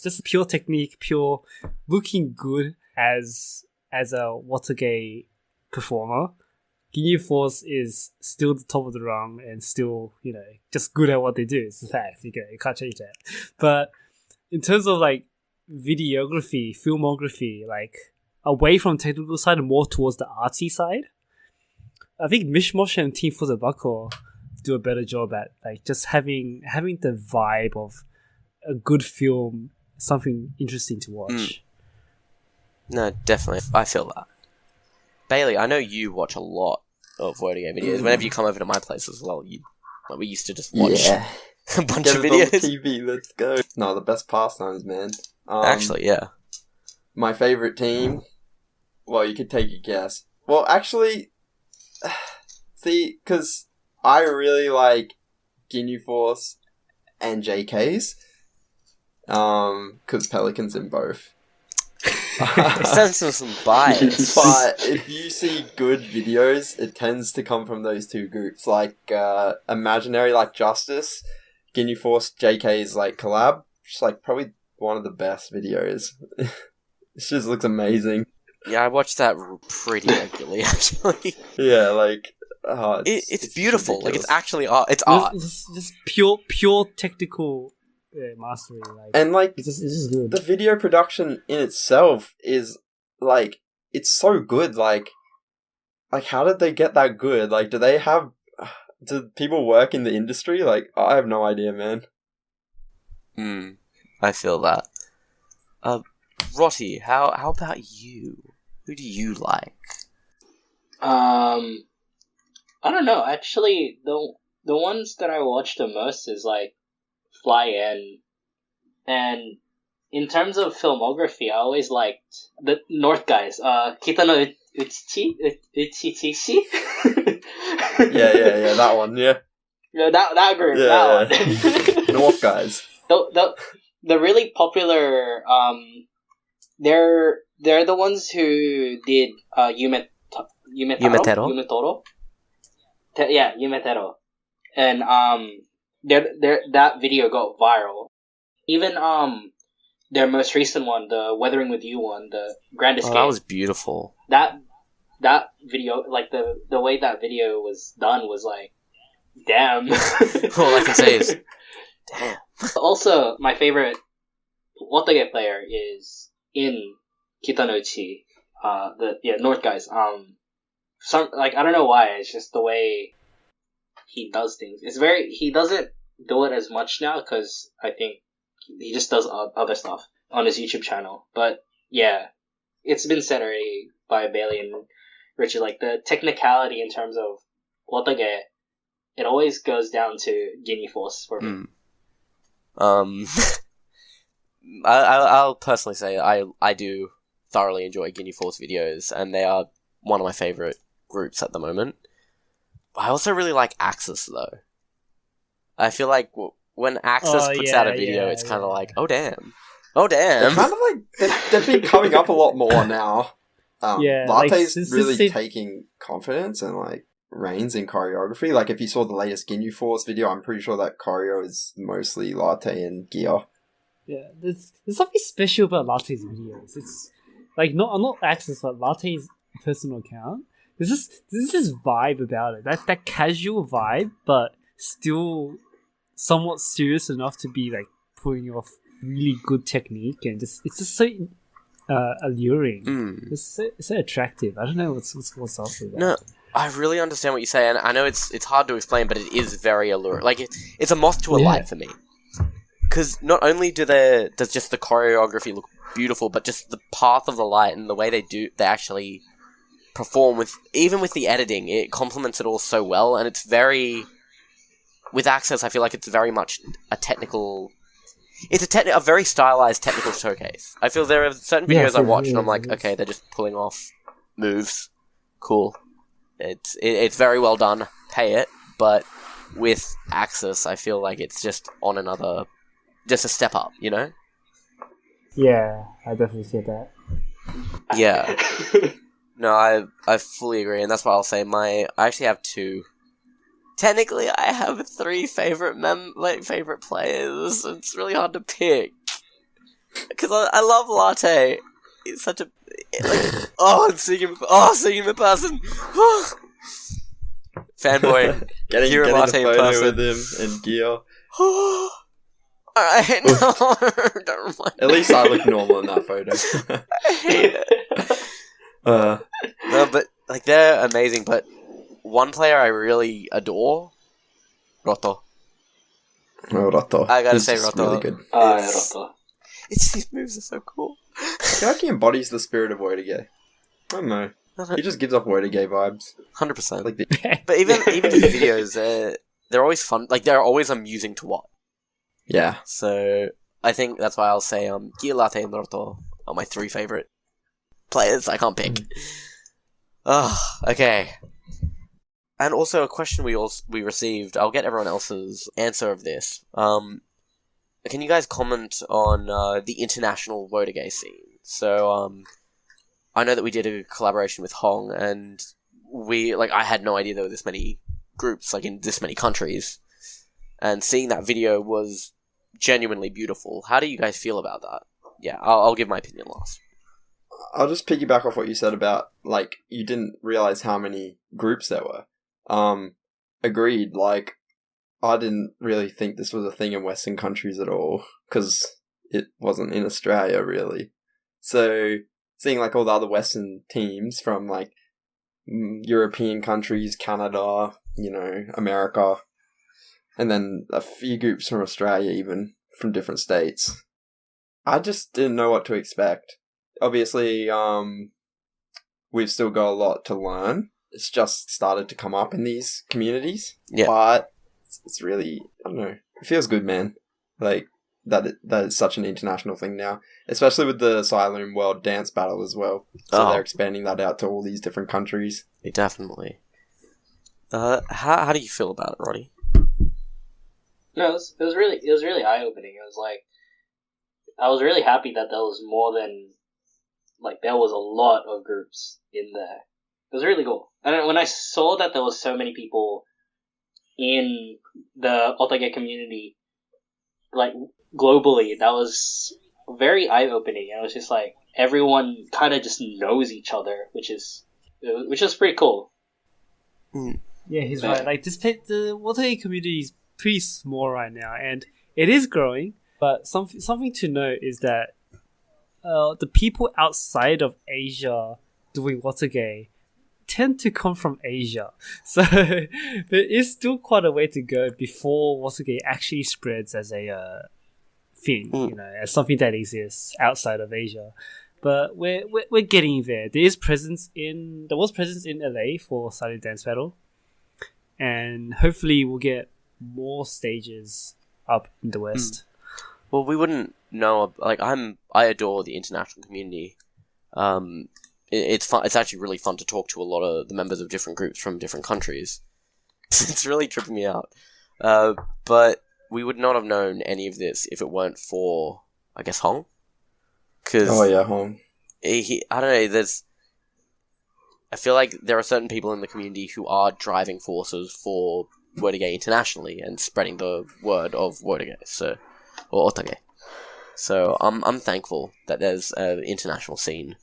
Speaker 4: Just pure technique, pure looking good as a Wotagei performer. Ginyu Force is still the top of the rung and still, just good at what they do. It's a fact. You can't change that. But in terms of videography, filmography, away from technical side and more towards the artsy side, I think Mishmosh and Team Futabako do a better job at just having the vibe of a good film, something interesting to watch.
Speaker 1: No, definitely, I feel that. Bailey, I know you watch a lot of Wotagei videos. Whenever you come over to my place as well, we used to just watch a bunch of videos.
Speaker 3: TV, let's go. No, the best pastimes, man.
Speaker 1: Actually, yeah.
Speaker 3: My favorite team. Well, you could take a guess. Well, actually, see, because I really like Ginyu Force and JK's, because Pelican's in both.
Speaker 1: Sense of some bias.
Speaker 3: But if you see good videos, it tends to come from those two groups, like Imaginary, like Justice, Guinea Force, JK's like collab. Just like probably one of the best videos. It just looks amazing.
Speaker 1: Yeah, I watch that pretty regularly, actually.
Speaker 3: Yeah, like
Speaker 1: it's beautiful.
Speaker 3: ridiculous.
Speaker 1: Like it's actually art. It's art.
Speaker 4: Just pure technical mastery. Like,
Speaker 3: And like
Speaker 4: it's just good.
Speaker 3: the video production in itself is like it's so good. Like how did they get that good? Like, do people work in the industry? Like, I have no idea, man.
Speaker 1: I feel that. Roti, how about you? Who do you like?
Speaker 2: I don't know. Actually, the ones that I watch the most is like Fly In, and in terms of filmography, I always liked the North guys. Kita no Uchichi.
Speaker 3: Yeah, that one, yeah.
Speaker 2: Yeah, that group,
Speaker 3: Yeah,
Speaker 2: that one.
Speaker 3: North guys.
Speaker 2: The really popular they're the ones who did Yumetaro. Yeah, Yumetaro. And that video got viral. Even their most recent one, the Weathering with You one, the Grand Escape.
Speaker 1: That was beautiful.
Speaker 2: That video, like the way that video was done was like, damn.
Speaker 1: All I can say is, damn.
Speaker 2: Also, my favorite Wotagei player is in Kitanoichi. North guys. I don't know why. It's just the way he does things. He doesn't do it as much now because I think he just does other stuff on his YouTube channel. But yeah, it's been said already by Bailey and Richard. Like the technicality in terms of Wotagei, it always goes down to Guinea Force for me.
Speaker 1: I'll personally say I do thoroughly enjoy Guinea Force videos, and they are one of my favorite groups at the moment. I also really like Axis, though. I feel like when Axis puts out a video, it's kind of like, oh damn.
Speaker 3: They're kind of like they've been coming up a lot more now. Latte's really taking confidence and like reigns in choreography. Like if you saw the latest Guinea Force video, I'm pretty sure that choreo is mostly Latte and Gear.
Speaker 4: Yeah, there's something special about Latte's videos. It's like not Axis, but Latte's personal account. There's this vibe about it. That casual vibe, but still somewhat serious enough to be like pulling off really good technique, and it's just so alluring. It's so attractive. I don't know what's up with that.
Speaker 1: No, I really understand what you say, and I know it's hard to explain, but it is very alluring. Like it's a moth to a light for me. Because not only does just the choreography look beautiful, but just the path of the light and the way they actually perform even with the editing, it complements it all so well, and it's very... With Access, I feel like it's very much a technical... It's a very stylized technical showcase. I feel there are certain videos I watch and I'm like, okay, they're just pulling off moves. Cool. It's very well done. Pay it. But with Access, I feel like it's just on another... Just a step up, you know?
Speaker 4: Yeah, I definitely see that.
Speaker 1: Yeah. No, I fully agree, and that's why I'll say I actually have two. Technically, I have three favorite favorite players. It's really hard to pick because I love Latte. It's such a I'm seeing him. Seeing him in person. Fanboy.
Speaker 3: Getting
Speaker 1: Latte
Speaker 3: the
Speaker 1: in
Speaker 3: photo
Speaker 1: person.
Speaker 3: with him and Gear.
Speaker 1: Alright, no, don't mind.
Speaker 3: At least I look normal in that photo.
Speaker 1: I hate it. No, but like they're amazing. But one player I really adore, Roto.
Speaker 3: Roto.
Speaker 1: I gotta
Speaker 3: He's
Speaker 1: say,
Speaker 3: just
Speaker 1: Roto.
Speaker 3: really good.
Speaker 2: Roto.
Speaker 1: It's these moves are so cool.
Speaker 3: I feel like he embodies the spirit of Wotagei. I don't know. He just gives off Wotagei vibes.
Speaker 1: 100%.
Speaker 3: Like
Speaker 1: But even his videos, they're always fun. Like they're always amusing to watch.
Speaker 3: yeah.
Speaker 1: So I think that's why I'll say Gia Latte and Roto are my three favorite players. I can't pick. Okay. And also a question we received. I'll get everyone else's answer of this. Can you guys comment on the international Wotagei scene? So, I know that we did a collaboration with Hong, and I had no idea there were this many groups, like, in this many countries. And seeing that video was genuinely beautiful. How do you guys feel about that? Yeah, I'll give my opinion last.
Speaker 3: I'll just piggyback off what you said about, like, you didn't realize how many groups there were. Agreed, like, I didn't really think this was a thing in Western countries at all, because it wasn't in Australia, really. So, seeing, like, all the other Western teams from, like, European countries, Canada, America, and then a few groups from Australia, even, from different states. I just didn't know what to expect. Obviously, we've still got a lot to learn. It's just started to come up in these communities.
Speaker 1: Yeah.
Speaker 3: But it's really, I don't know, it feels good, man. Like, that is such an international thing now. Especially with the Siloon World Dance Battle as well. So they're expanding that out to all these different countries.
Speaker 1: Definitely. How do you feel about it, Roddy?
Speaker 2: No, it was really eye-opening. It was like, I was really happy that there was more than, like, there was a lot of groups in there. It was really cool. And when I saw that there was so many people in the Wotagei community, like, globally, that was very eye-opening. It was just like, everyone kind of just knows each other, which is pretty cool.
Speaker 4: Yeah, he's right. Like, the Wotagei community is pretty small right now, and it is growing. But something to note is that the people outside of Asia doing Wotagei tend to come from Asia. So there is still quite a way to go before Wotagei actually spreads as a thing, as something that exists outside of Asia. But we're getting there. There was presence in LA for Silent Dance Battle, and hopefully we'll get more stages up in the West.
Speaker 1: Well, we wouldn't know. Like, I adore the international community. It's fun. It's actually really fun to talk to a lot of the members of different groups from different countries. It's really tripping me out. But we would not have known any of this if it weren't for, I guess, Hong.
Speaker 3: Hong.
Speaker 1: I don't know. I feel like there are certain people in the community who are driving forces for Wotagei internationally and spreading the word of Wotagei. Or Wotagei. So I'm thankful that there's an international scene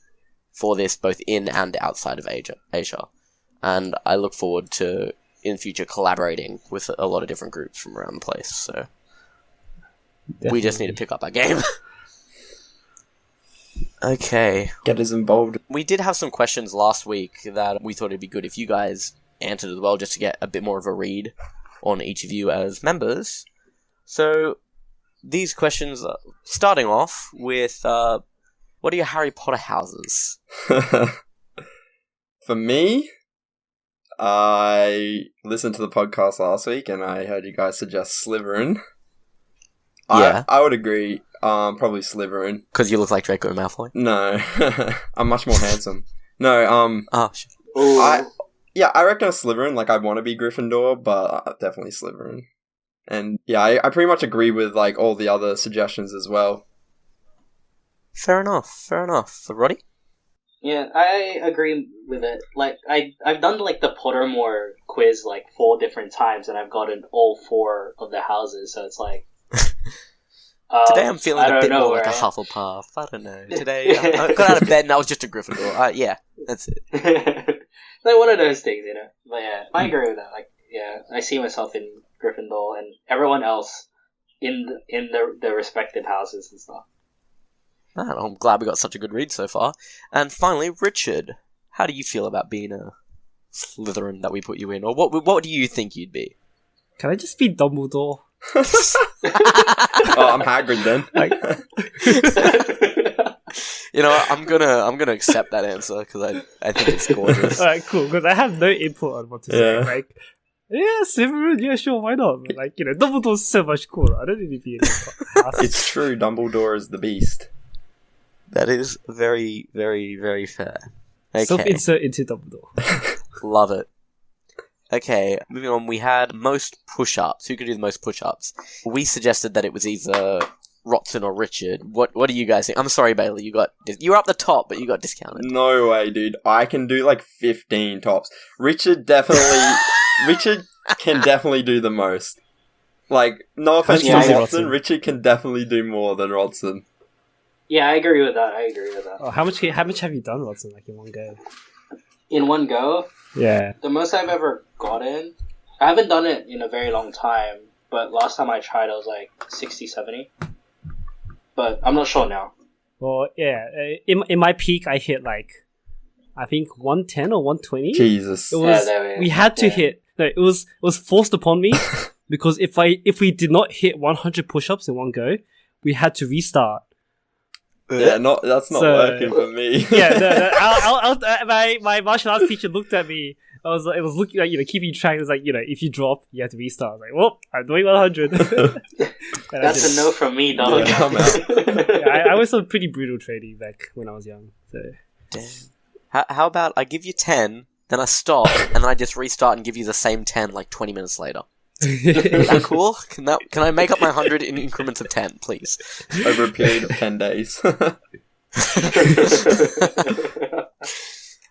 Speaker 1: for this, both in and outside of Asia. And I look forward to, in future, collaborating with a lot of different groups from around the place. So we just need to pick up our game. Okay.
Speaker 3: Get us involved.
Speaker 1: We did have some questions last week that we thought it'd be good if you guys answered as well, just to get a bit more of a read on each of you as members. So these questions, starting off with, what are your Harry Potter houses?
Speaker 3: For me, I listened to the podcast last week and I heard you guys suggest Slytherin.
Speaker 1: Yeah.
Speaker 3: I would agree. Probably Slytherin.
Speaker 1: Because you look like Draco Malfoy?
Speaker 3: No. I'm much more handsome. No,
Speaker 1: Oh, shit.
Speaker 3: I reckon a Slytherin. Like, I want to be Gryffindor, but definitely Slytherin. And yeah, I pretty much agree with, like, all the other suggestions as well.
Speaker 1: Fair enough. Roddy?
Speaker 2: Yeah, I agree with it. Like, I've done, like, the Pottermore quiz, like, 4 different times, and I've gotten all 4 of the houses, so it's like...
Speaker 1: Today I'm feeling a bit more like a Hufflepuff. I don't know. Today I got out of bed and I was just a Gryffindor. Yeah, that's it.
Speaker 2: Like, one of those things, you know? But yeah, I agree with that. Like, yeah, I see myself in Gryffindor and everyone else in their respective houses and stuff.
Speaker 1: Man, I'm glad we got such a good read so far. And finally, Richard, how do you feel about being a Slytherin that we put you in? Or what do you think you'd be?
Speaker 4: Can I just be Dumbledore?
Speaker 3: I'm Hagrid then.
Speaker 1: You know what? I'm gonna accept that answer because I think it's gorgeous.
Speaker 4: Alright, cool. Because I have no input on what to say. Like, yeah, Slytherin, yeah, sure, why not? But, like, you know, Dumbledore's so much cooler. I don't need to be in the
Speaker 3: It's true. Dumbledore is the beast.
Speaker 1: That is very, very, very fair. Okay.
Speaker 4: Self-insert into Dumbledore.
Speaker 1: Love it. Okay, moving on, we had most push-ups. Who could do the most push-ups? We suggested that it was either Rotson or Richard. What do you guys think? I'm sorry, Bailey. You were up the top, but you got discounted.
Speaker 3: No way, dude. I can do like 15 tops. Richard can definitely do the most. Like, no offense to Rotson, Richard can definitely do more than Rotson.
Speaker 2: Yeah, I agree with that.
Speaker 4: Oh, how much have you done, Rotson, like in one go?
Speaker 2: In one go?
Speaker 4: Yeah.
Speaker 2: The most I've ever gotten, I haven't done it in a very long time, but last time I tried, I was like 60, 70. But I'm not sure now.
Speaker 4: Well, yeah. In my peak, I hit like, I think 110 or 120.
Speaker 3: Jesus.
Speaker 4: It was, we had to hit. No, it was forced upon me because if we did not hit 100 push-ups in one go, we had to restart.
Speaker 3: Yeah, that's not working for me.
Speaker 4: Yeah, my martial arts teacher looked at me. It was looking like, keeping track. It was like, if you drop, you have to restart. I was like, well, I'm doing 100.
Speaker 2: That's a no from me, dog.
Speaker 3: Yeah, I'm out.
Speaker 4: I was some pretty brutal training back when I was young. So.
Speaker 1: Damn. How about I give you 10, then I stop, and then I just restart and give you the same 10 like 20 minutes later? Is that cool? Can I make up my 100 in increments of 10, please?
Speaker 3: Over a period of 10 days.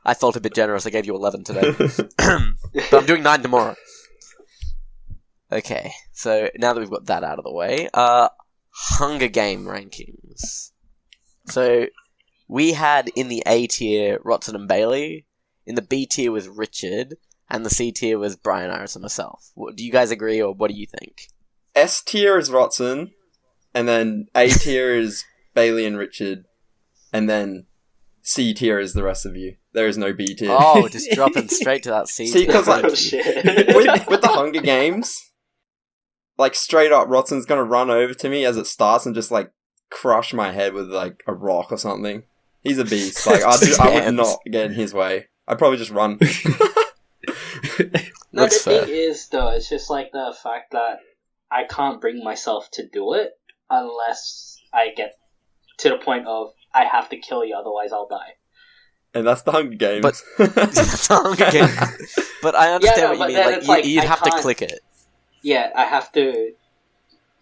Speaker 1: I felt a bit generous. I gave you 11 today. But I'm doing 9 tomorrow. Okay, so now that we've got that out of the way, Hunger Game rankings. So, we had in the A tier, Rotson and Bailey. In the B tier was Richard. And the C tier was Brian, Iris, and myself. Do you guys agree, or what do you think?
Speaker 3: S tier is Rotson, and then A tier is Bailey and Richard, and then C tier is the rest of you. There is no B tier.
Speaker 1: Oh, just dropping straight to that C tier.
Speaker 3: See, because like, with the Hunger Games, like straight up, Rotson's gonna run over to me as it starts and just like crush my head with like a rock or something. He's a beast. Like I would not get in his way. I'd probably just run.
Speaker 2: No, the thing is, though, it's just like the fact that I can't bring myself to do it unless I get to the point of I have to kill you, otherwise I'll die.
Speaker 3: And that's the Hunger Games.
Speaker 1: But that's the Hunger Games. But I understand what you mean. Like, you'd have to click it.
Speaker 2: Yeah, I have to.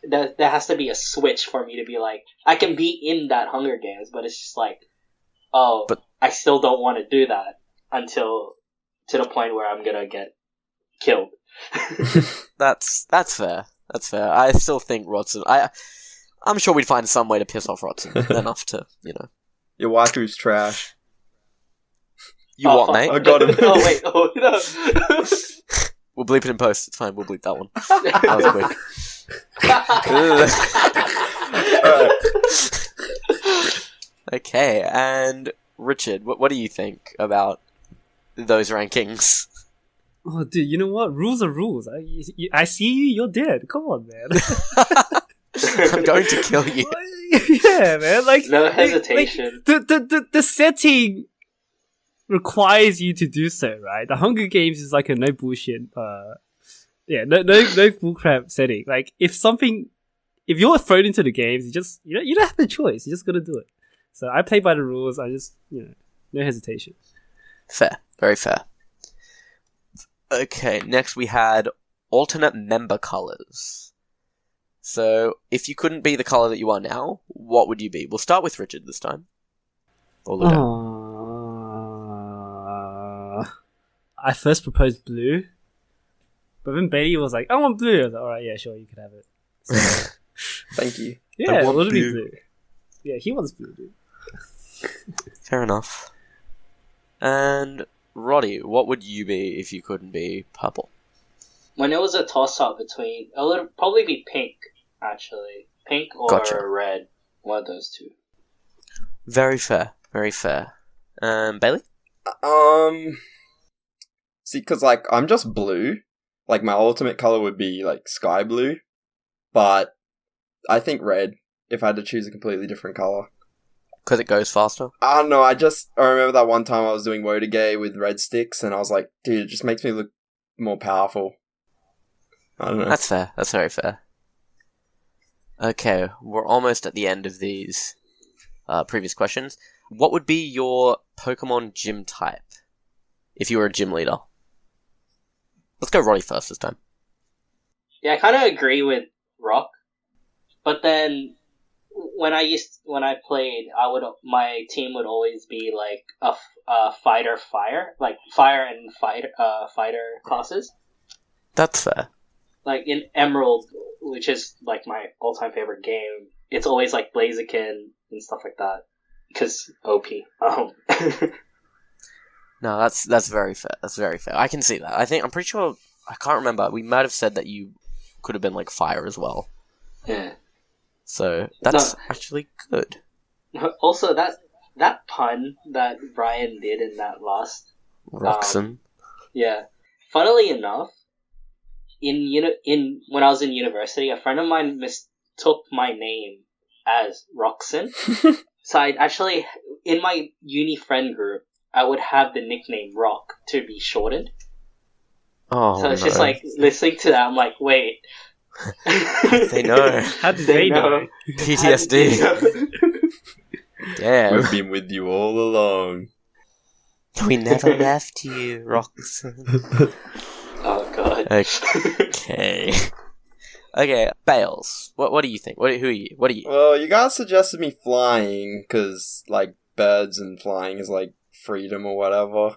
Speaker 2: There has to be a switch for me to be like, I can be in that Hunger Games, but it's just like, but I still don't want to do that until to the point where I'm gonna get killed.
Speaker 1: That's fair. That's fair. I still think Rotson. I'm sure we'd find some way to piss off Rotson enough to,
Speaker 3: Your waifu's trash.
Speaker 1: You what, mate?
Speaker 3: I got him.
Speaker 2: Oh wait, oh no.
Speaker 1: We'll bleep it in post. It's fine. We'll bleep that one. That was quick. Okay, and Richard, what do you think about those rankings?
Speaker 4: Oh, dude, you know what? Rules are rules. I see you, you're dead. Come on, man.
Speaker 1: I'm going to kill you.
Speaker 4: Yeah, man. Like
Speaker 2: no hesitation.
Speaker 4: Like, the setting requires you to do so, right? The Hunger Games is like a no bullshit. No bullcrap setting. Like if you're thrown into the games, you don't have the choice. You just gotta do it. So I play by the rules. I just no hesitation.
Speaker 1: Fair, very fair. Okay, next we had alternate member colors. So, if you couldn't be the color that you are now, what would you be? We'll start with Richard this time. Or Ludo.
Speaker 4: I first proposed blue, but then Bailey was like, "I want blue." I was like, "All right, yeah, sure, you can have it." So,
Speaker 3: thank you.
Speaker 4: Yeah, it would be blue. Yeah, he wants blue, dude.
Speaker 1: Fair enough. And Roddy, what would you be if you couldn't be purple?
Speaker 2: When it was a toss-up between, it would probably be pink, actually. Pink or red. One of those two.
Speaker 1: Very fair. Very fair. Bailey?
Speaker 3: See, because, like, I'm just blue. Like, my ultimate color would be, like, sky blue. But I think red, if I had to choose a completely different color.
Speaker 1: Because it goes faster?
Speaker 3: I don't know, I remember that one time I was doing Wotagei with red sticks, and I was like, dude, it just makes me look more powerful. I don't know.
Speaker 1: That's fair. That's very fair. Okay, we're almost at the end of these previous questions. What would be your Pokemon gym type if you were a gym leader? Let's go Roddy first this time.
Speaker 2: Yeah, I kind of agree with Rock, but then when I played, my team would always be like a fighter fire, like fire and fighter classes.
Speaker 1: That's fair.
Speaker 2: Like in Emerald, which is like my all-time favorite game, it's always like Blaziken and stuff like that. Because OP.
Speaker 1: No, that's very fair. That's very fair. I can see that. I'm pretty sure. I can't remember. We might have said that you could have been like fire as well.
Speaker 2: Yeah.
Speaker 1: So that's actually good.
Speaker 2: Also, that pun that Brian did in that last
Speaker 1: Roxanne.
Speaker 2: Yeah. Funnily enough, when I was in university, a friend of mine mistook my name as Roxanne. So I actually, in my uni friend group, I would have the nickname Rock to be shortened.
Speaker 1: Oh,
Speaker 2: so it's just like listening to that, I'm like, wait.
Speaker 1: They know.
Speaker 4: How did they know?
Speaker 1: PTSD. Damn.
Speaker 3: We've been with you all along.
Speaker 1: We never left you, Roxanne.
Speaker 2: Oh god.
Speaker 1: Okay. Okay, Bales. What do you think? Who are you? What are you?
Speaker 3: Well, you guys suggested me flying, because, like, birds and flying is, like, freedom or whatever.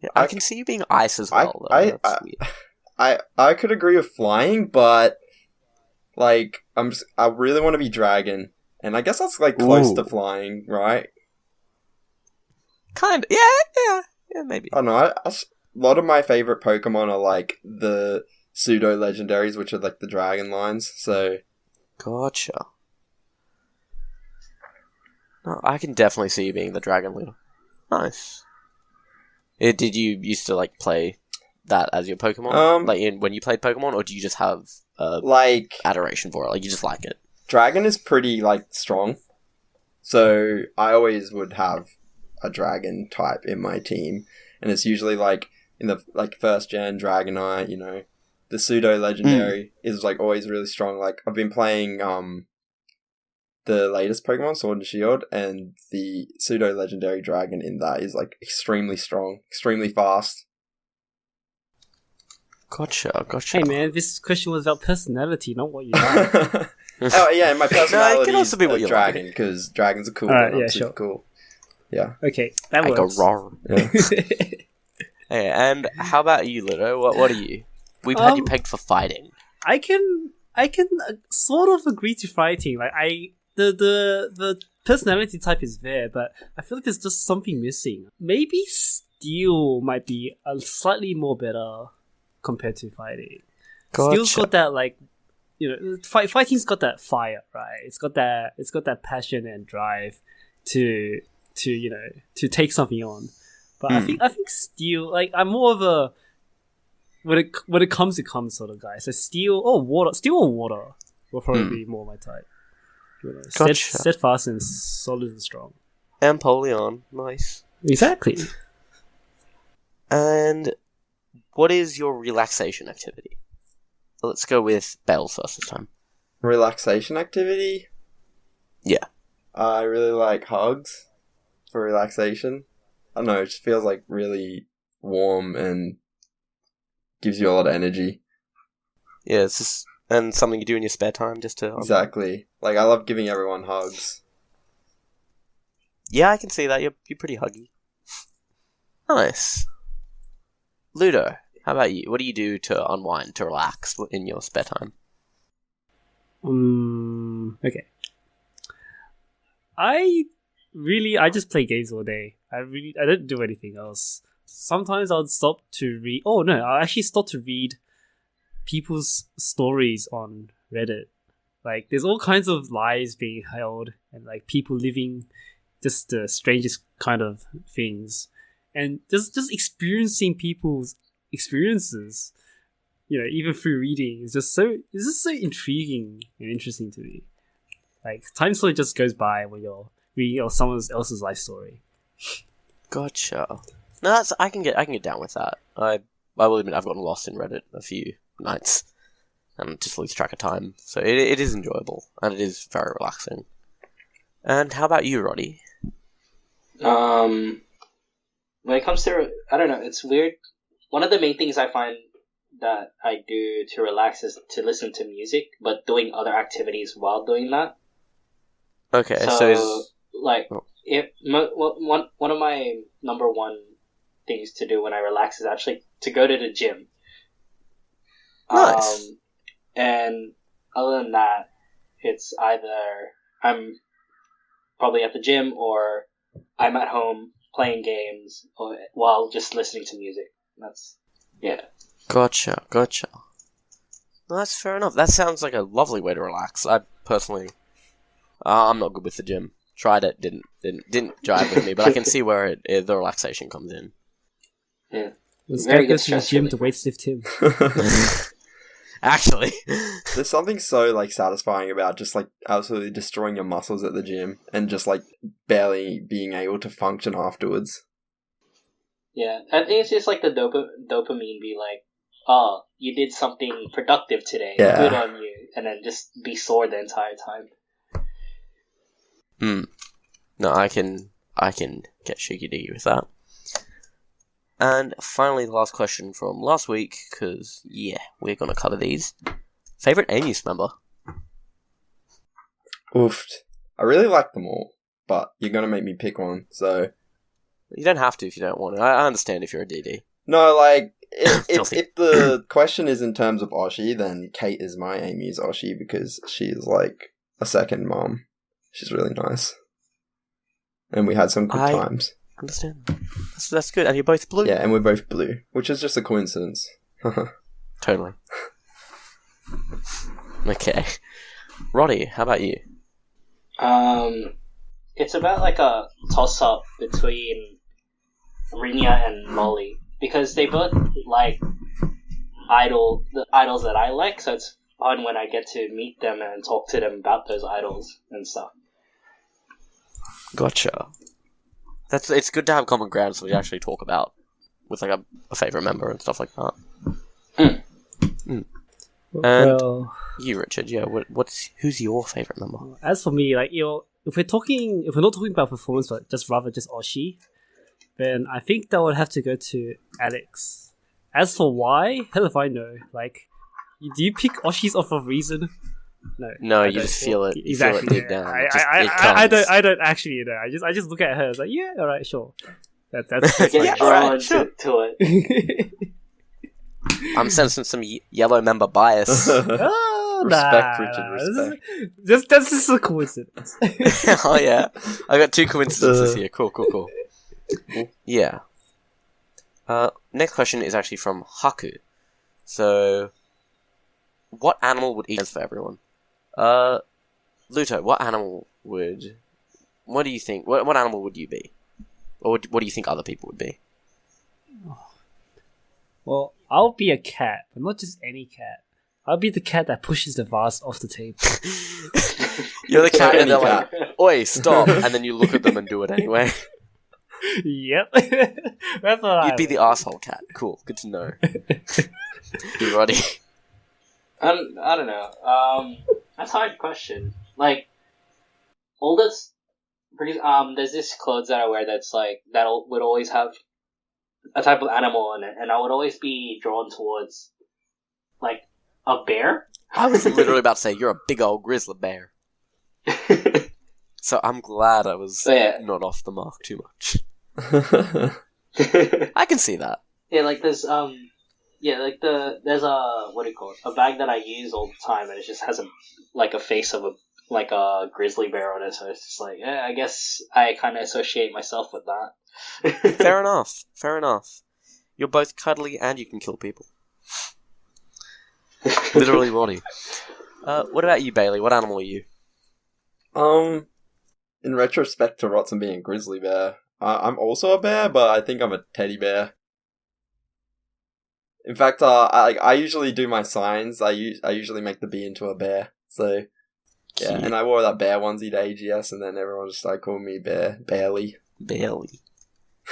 Speaker 1: Yeah, I can see you being ice as well, though. That's weird.
Speaker 3: I could agree with flying, but, like, I really want to be dragon. And I guess that's, like, close to flying, right?
Speaker 1: Kind of. Yeah, maybe.
Speaker 3: I don't know. A lot of my favorite Pokemon are, like, the pseudo-legendaries, which are, like, the dragon lines, so...
Speaker 1: Gotcha. No, I can definitely see you being the dragon leader. Nice. Did you used to, like, play that as your Pokemon? When you played Pokemon, or do you just have, like... adoration for it? Like, you just like it?
Speaker 3: Dragon is pretty, like, strong. So, I always would have a dragon type in my team. And it's usually, like, in the, like, first gen Dragonite, you know... The pseudo-legendary is, like, always really strong. Like, I've been playing, the latest Pokemon, Sword and Shield, and the pseudo-legendary dragon in that is, like, extremely strong, extremely fast.
Speaker 1: Gotcha.
Speaker 4: Hey, man, this question was about personality, not what you like.
Speaker 3: Oh, yeah, my personality
Speaker 1: no, it can also be what
Speaker 3: is
Speaker 1: you
Speaker 3: dragon,
Speaker 1: like.
Speaker 3: because dragons are cool.
Speaker 4: Yeah,
Speaker 3: super
Speaker 4: sure.
Speaker 3: cool. Yeah.
Speaker 4: Okay, that
Speaker 1: like
Speaker 4: works.
Speaker 1: A roar.
Speaker 3: Yeah.
Speaker 1: Hey, and how about you, Luto? What are you? We've had you pegged for fighting.
Speaker 4: I can sort of agree to fighting. Like the personality type is there, but I feel like there's just something missing. Maybe Steel might be a slightly more better compared to fighting.
Speaker 1: Gotcha.
Speaker 4: Steel's got that, like, you know, fighting's got that fire, right? It's got that passion and drive to you know, to take something on. But I think Steel, like, I'm more of a when it comes, it comes sort of guy. So Steel or water will probably be more my type. You know,
Speaker 1: Gotcha.
Speaker 4: Steadfast and solid and strong.
Speaker 1: Empoleon, nice.
Speaker 4: Exactly.
Speaker 1: And what is your relaxation activity? Let's go with Bell first this time.
Speaker 3: Relaxation activity?
Speaker 1: Yeah.
Speaker 3: I really like hugs for relaxation. I don't know, it just feels like really warm and gives you a lot of energy.
Speaker 1: Yeah, it's just and something you do in your spare time just to...
Speaker 3: Exactly. Like, I love giving everyone hugs.
Speaker 1: Yeah, I can see that. You're pretty huggy. Nice. Ludo, how about you? What do you do to unwind, to relax in your spare time?
Speaker 4: Okay. I just play games all day. I don't do anything else. Sometimes I'll stop to read... Oh, no, I'll actually stop to read people's stories on Reddit. Like, there's all kinds of lies being held, and, like, people living just the strangest kind of things. And just experiencing people's experiences, you know, even through reading, is just so intriguing and interesting to me. Like, time sort of just goes by when you're reading someone else's life story.
Speaker 1: Gotcha. No, I can get down with that. I will admit I've gotten lost in Reddit a few nights and just lose track of time. So it is enjoyable and it is very relaxing. And how about you, Roddy?
Speaker 2: When it comes to, I don't know, it's weird. One of the main things I find that I do to relax is to listen to music, but doing other activities while doing that.
Speaker 1: Okay, so
Speaker 2: So,
Speaker 1: is...
Speaker 2: like,
Speaker 1: Oh.
Speaker 2: one of my number one things to do when I relax is actually to go to the gym.
Speaker 1: Nice.
Speaker 2: And other than that, it's either I'm probably at the gym or I'm at home playing games or while just listening to music. That's yeah.
Speaker 1: Gotcha. No, that's fair enough. That sounds like a lovely way to relax. I personally... I'm not good with the gym. Tried it, didn't jive with me, but I can see where the relaxation comes in.
Speaker 2: Yeah.
Speaker 4: When
Speaker 2: Very
Speaker 4: Scav
Speaker 2: good
Speaker 4: goes to the
Speaker 2: stress
Speaker 4: gym
Speaker 2: relief.
Speaker 4: to weight lift him.
Speaker 1: Actually.
Speaker 3: There's something so like satisfying about just like absolutely destroying your muscles at the gym and just like barely being able to function afterwards.
Speaker 2: Yeah, I think it's just like the dopamine be like, oh, you did something productive today.
Speaker 3: Yeah.
Speaker 2: Good on you. And then just be sore the entire time.
Speaker 1: No, I can get shiggy with that. And finally, the last question from last week, because, yeah, we're going to cover these. Favorite Amuse member?
Speaker 3: Oofed. I really like them all, but you're gonna make me pick one, so...
Speaker 1: You don't have to if you don't want to. I understand if you're a DD.
Speaker 3: No, like, if
Speaker 1: Filthy.
Speaker 3: the question is in terms of Oshi, then Kate is my Amy's Oshi because she's like a second mom. She's really nice. And we had some good times.
Speaker 1: Understand. That's good. And you're both blue?
Speaker 3: Yeah, and we're both blue, which is just a coincidence.
Speaker 1: Totally. Okay. Roddy, how about you?
Speaker 2: It's about like a toss-up between Rinya and Molly. Because they both like the idols that I like, so it's fun when I get to meet them and talk to them about those idols and stuff.
Speaker 1: Gotcha. It's good to have common ground so we actually talk about with like a favorite member and stuff like that. And
Speaker 4: Well,
Speaker 1: you, Richard, yeah, who's your favorite member?
Speaker 4: as for me, like, if we're not talking about performance, but just Oshi, then I think that would have to go to Alex. As for why, hell if I know. Like, do you pick Oshis off of reason? No,
Speaker 1: You just feel it. You
Speaker 4: Exactly.
Speaker 1: feel it deep
Speaker 4: yeah.
Speaker 1: down.
Speaker 4: I don't actually know. I just look at her. It's like, yeah, all right, sure. That's
Speaker 2: Get
Speaker 1: Yeah,
Speaker 2: drawn
Speaker 1: alright, sure.
Speaker 2: to it.
Speaker 1: I'm sensing some yellow member bias.
Speaker 4: Oh,
Speaker 3: Respect,
Speaker 4: nah,
Speaker 3: Richard,
Speaker 4: nah.
Speaker 3: respect.
Speaker 4: That's just a coincidence.
Speaker 1: Oh yeah, I got two coincidences here. Cool. Yeah. Next question is actually from Haku. So, what animal would eat for everyone? Luto, what do you think? What animal would you be? Or what do you think other people would be?
Speaker 4: Well, I'll be a cat, but not just any cat. I'll be the cat that pushes the vase off the table.
Speaker 1: You're the cat and
Speaker 3: Any
Speaker 1: they're like, oi, stop, and then you look at them and do it anyway.
Speaker 4: Yep. That's what
Speaker 1: You'd be the asshole cat. Cool, good to know. You ready?
Speaker 2: I don't know. That's a hard question. Like, all this, there's this clothes that I wear that's like would always have a type of animal in it, and I would always be drawn towards like a bear.
Speaker 1: I was literally about to say you're a big old grizzly bear. So I'm glad I was not off the mark too much. I can see that.
Speaker 2: Yeah, like there's there's a what do you call it? A bag that I use all the time, and it just has a face of a grizzly bear on it. So it's just like, yeah, I guess I kind of associate myself with that.
Speaker 1: Fair enough. You're both cuddly and you can kill people. Literally, Roddy. What about you, Bailey? What animal are you?
Speaker 3: In retrospect to Rotzen being a grizzly bear, I'm also a bear, but I think I'm a teddy bear. In fact, I usually do my signs. I usually make the bee into a bear. So yeah,
Speaker 1: Cute.
Speaker 3: and I wore that bear onesie to AGS, and then everyone just started calling me Bailey.
Speaker 1: Bailey.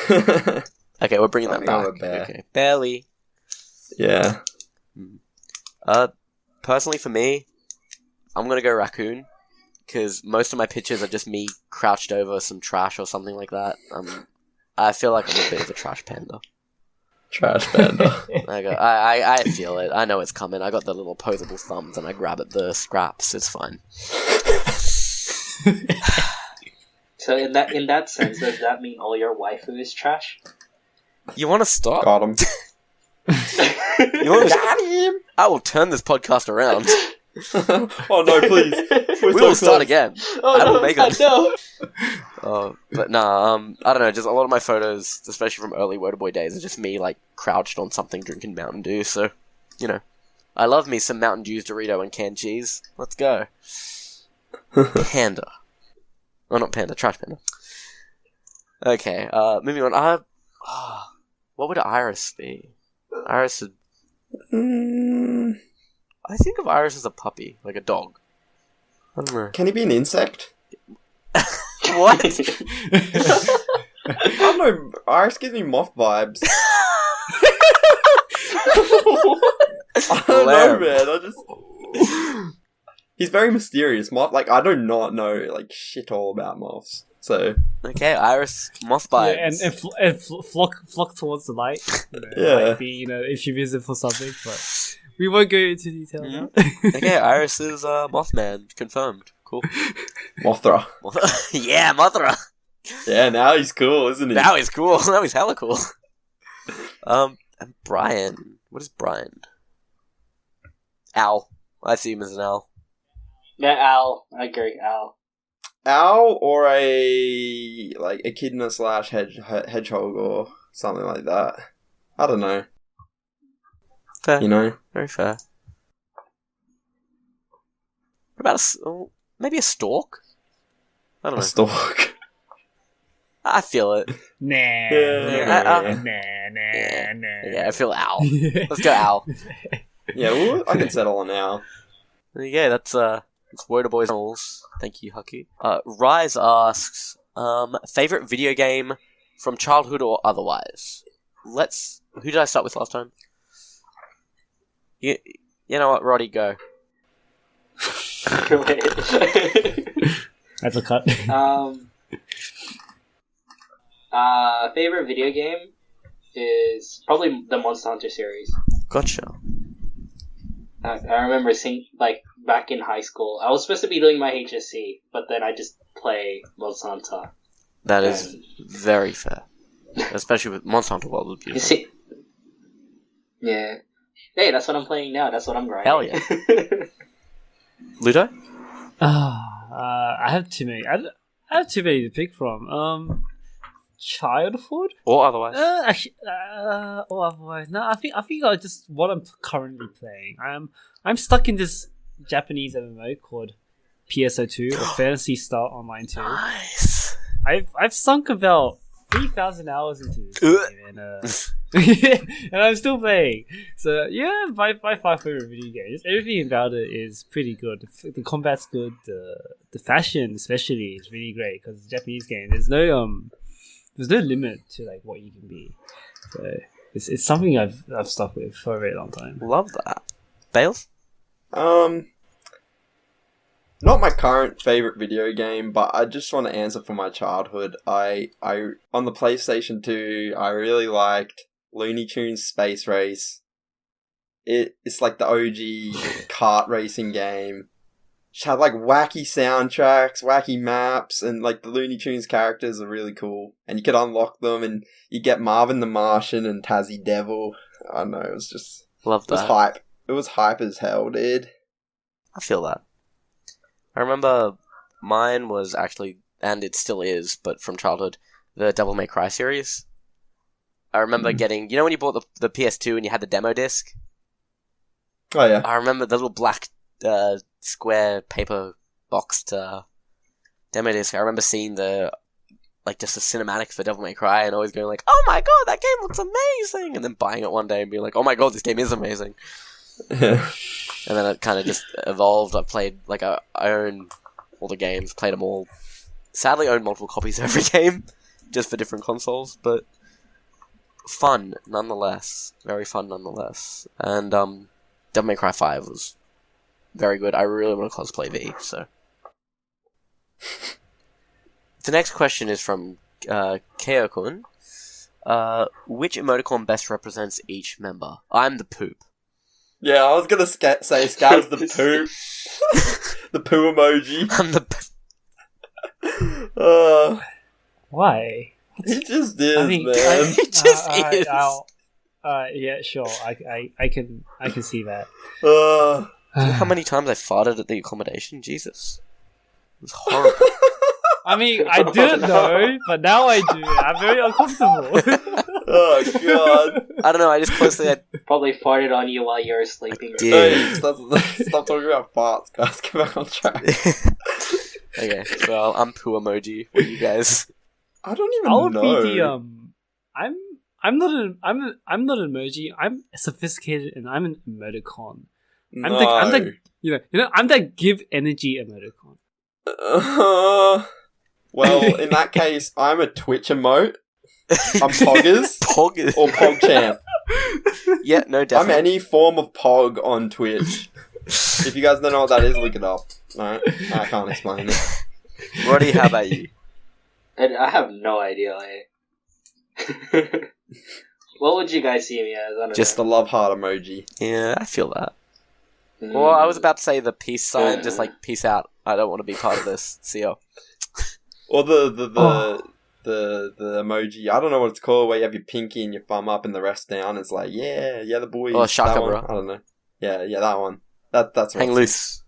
Speaker 1: Okay, we're bringing that
Speaker 3: I'm
Speaker 1: back.
Speaker 3: a bear.
Speaker 1: Okay, Bailey.
Speaker 3: Yeah.
Speaker 1: Personally for me, I'm gonna go raccoon. Because most of my pictures are just me crouched over some trash or something like that. I feel like I'm a bit of a trash panda.
Speaker 3: Trash panda.
Speaker 1: I feel it. I know it's coming. I got the little posable thumbs and I grab at the scraps. It's fine.
Speaker 2: So in that sense, does that mean all your waifu is trash?
Speaker 1: You want to stop?
Speaker 3: Got him.
Speaker 1: You want to
Speaker 3: Got him.
Speaker 1: I will turn this podcast around.
Speaker 3: Oh no, please.
Speaker 1: We will start again.
Speaker 2: Oh
Speaker 1: I will
Speaker 2: no,
Speaker 1: make
Speaker 2: God,
Speaker 1: it.
Speaker 2: no!
Speaker 1: But nah, I don't know, just a lot of my photos, especially from early Wotaboy days, are just me, like, crouched on something drinking Mountain Dew, so, you know. I love me some Mountain Dew's Dorito and canned cheese. Let's go. Panda. Oh, not Panda, Trash Panda. Okay, moving on. What would Iris be? Iris would... I think of Iris as a puppy, like a dog. I don't know.
Speaker 3: Can he be an insect?
Speaker 1: What?
Speaker 3: I don't know. Iris gives me moth vibes. I don't know, man. He's very mysterious. Moth, like, I do not know, like, shit all about moths. So...
Speaker 1: Okay, Iris, moth vibes.
Speaker 4: Yeah, and flock towards the light. You know,
Speaker 3: Yeah.
Speaker 4: Might be, if you visit for something, but we won't go into detail now.
Speaker 1: Okay, Iris is Mothman. Confirmed. Cool.
Speaker 3: Mothra.
Speaker 1: Yeah, Mothra.
Speaker 3: Yeah, now he's cool, isn't he?
Speaker 1: Now he's cool. Now he's hella cool. And Brian. What is Brian? Owl. I see him as an owl.
Speaker 2: Yeah, Al. I agree, Al.
Speaker 3: Owl or a echidna / hedgehog or something like that. I don't know.
Speaker 1: Fair.
Speaker 3: You know?
Speaker 1: Very fair. What about maybe a stork? I don't
Speaker 3: A
Speaker 1: know.
Speaker 3: stork.
Speaker 1: I feel it.
Speaker 4: Nah.
Speaker 3: Yeah.
Speaker 1: Yeah, I feel owl. Let's go owl.
Speaker 3: Yeah, well, I can settle on owl.
Speaker 1: There you go. That's Wotaboys rules. Thank you, Hucky. Rise asks, favorite video game from childhood or otherwise? Who did I start with last time? You know what, Roddy, go.
Speaker 4: That's a cut.
Speaker 2: Favorite video game is probably the Monster Hunter series.
Speaker 1: Gotcha.
Speaker 2: I remember seeing, like, back in high school, I was supposed to be doing my HSC, but then I just play Monster Hunter.
Speaker 1: That is very fair. Especially with Monster Hunter World was
Speaker 2: You
Speaker 1: beautiful.
Speaker 2: see? Yeah. Hey, that's what I'm playing now. That's what I'm grinding.
Speaker 1: Hell yeah. Ludo?
Speaker 4: I have too many. I have too many to pick from. Childhood?
Speaker 1: Or otherwise?
Speaker 4: Actually, or otherwise. No, I think I just what I'm currently playing. I'm stuck in this Japanese MMO called PSO2 or Fantasy Star Online 2.
Speaker 1: Nice.
Speaker 4: I've sunk about 3,000 hours into this game, and I'm still playing. So yeah, by far favorite video game. Just everything about it is pretty good. The combat's good. The fashion, especially, is really great because it's a Japanese game. There's no limit to like what you can be. So it's something I've stuck with for a very long time.
Speaker 1: Love that. Bales?
Speaker 3: Not my current favorite video game, but I just want to answer for my childhood. I on the PlayStation 2, I really liked Looney Tunes Space Race. It's like the OG kart racing game. It had like wacky soundtracks, wacky maps, and like the Looney Tunes characters are really cool. And you could unlock them, and you get Marvin the Martian and Tazzy Devil. I don't know, it was just...
Speaker 1: Love that.
Speaker 3: It was hype. It was hype as hell, dude.
Speaker 1: I feel that. I remember mine was actually, and it still is, but from childhood, the Devil May Cry series. I remember getting... You know when you bought the PS2 and you had the demo disc?
Speaker 3: Oh, yeah.
Speaker 1: I remember the little black square paper boxed demo disc. I remember seeing just a cinematic for Devil May Cry and always going like, oh my god, that game looks amazing! And then buying it one day and being like, oh my god, this game is amazing. And then it kind of just evolved. I played, I own all the games, played them all. Sadly, owned multiple copies of every game, just for different consoles, but fun nonetheless. Very fun nonetheless. And Devil May Cry 5 was very good. I really want to cosplay V, so. The next question is from Keo-kun. Which emoticon best represents each member? I'm the poop.
Speaker 3: Yeah, I was gonna say Scav's the poo. The poo emoji.
Speaker 1: I'm the
Speaker 4: Why?
Speaker 3: It just is,
Speaker 4: I mean,
Speaker 3: man.
Speaker 1: It just is.
Speaker 4: Yeah, sure. I can see that.
Speaker 1: Do you know how many times I farted at the accommodation? Jesus. It was horrible.
Speaker 4: I mean, I didn't know, but now I do. I'm very uncomfortable.
Speaker 3: Oh, God.
Speaker 1: I don't know, I just closely had...
Speaker 2: Probably farted on you while you were sleeping.
Speaker 3: Hey, stop talking about farts, guys. Get back on track.
Speaker 1: Okay, well, I'm poo emoji. What are you guys?
Speaker 3: I don't even
Speaker 4: I would
Speaker 3: know.
Speaker 4: be the I'm not an emoji. I'm sophisticated and I'm an emoticon. I'm the I'm that give energy emoticon.
Speaker 3: Well, in that case, I'm a Twitch emote. I'm Poggers.
Speaker 1: Poggers.
Speaker 3: Or PogChamp.
Speaker 1: Yeah, no,
Speaker 3: I'm
Speaker 1: definitely.
Speaker 3: any form of Pog on Twitch. If you guys don't know what that is, look it up. Alright? I can't explain it.
Speaker 1: Roddy, how about you?
Speaker 2: I have no idea. What would you guys see me as? I don't
Speaker 3: Just
Speaker 2: know.
Speaker 3: the love heart emoji.
Speaker 1: Yeah, I feel that.
Speaker 2: Mm.
Speaker 1: Well, I was about to say the peace sign, just like, peace out. I don't want to be part of this. See ya.
Speaker 3: Or the emoji, I don't know what it's called, where you have your pinky and your thumb up and the rest down. It's like, yeah, the boys.
Speaker 1: Oh, Shaka,
Speaker 3: that one.
Speaker 1: bro.
Speaker 3: I don't know. Yeah, that one. That's
Speaker 1: Hang
Speaker 3: what
Speaker 1: loose.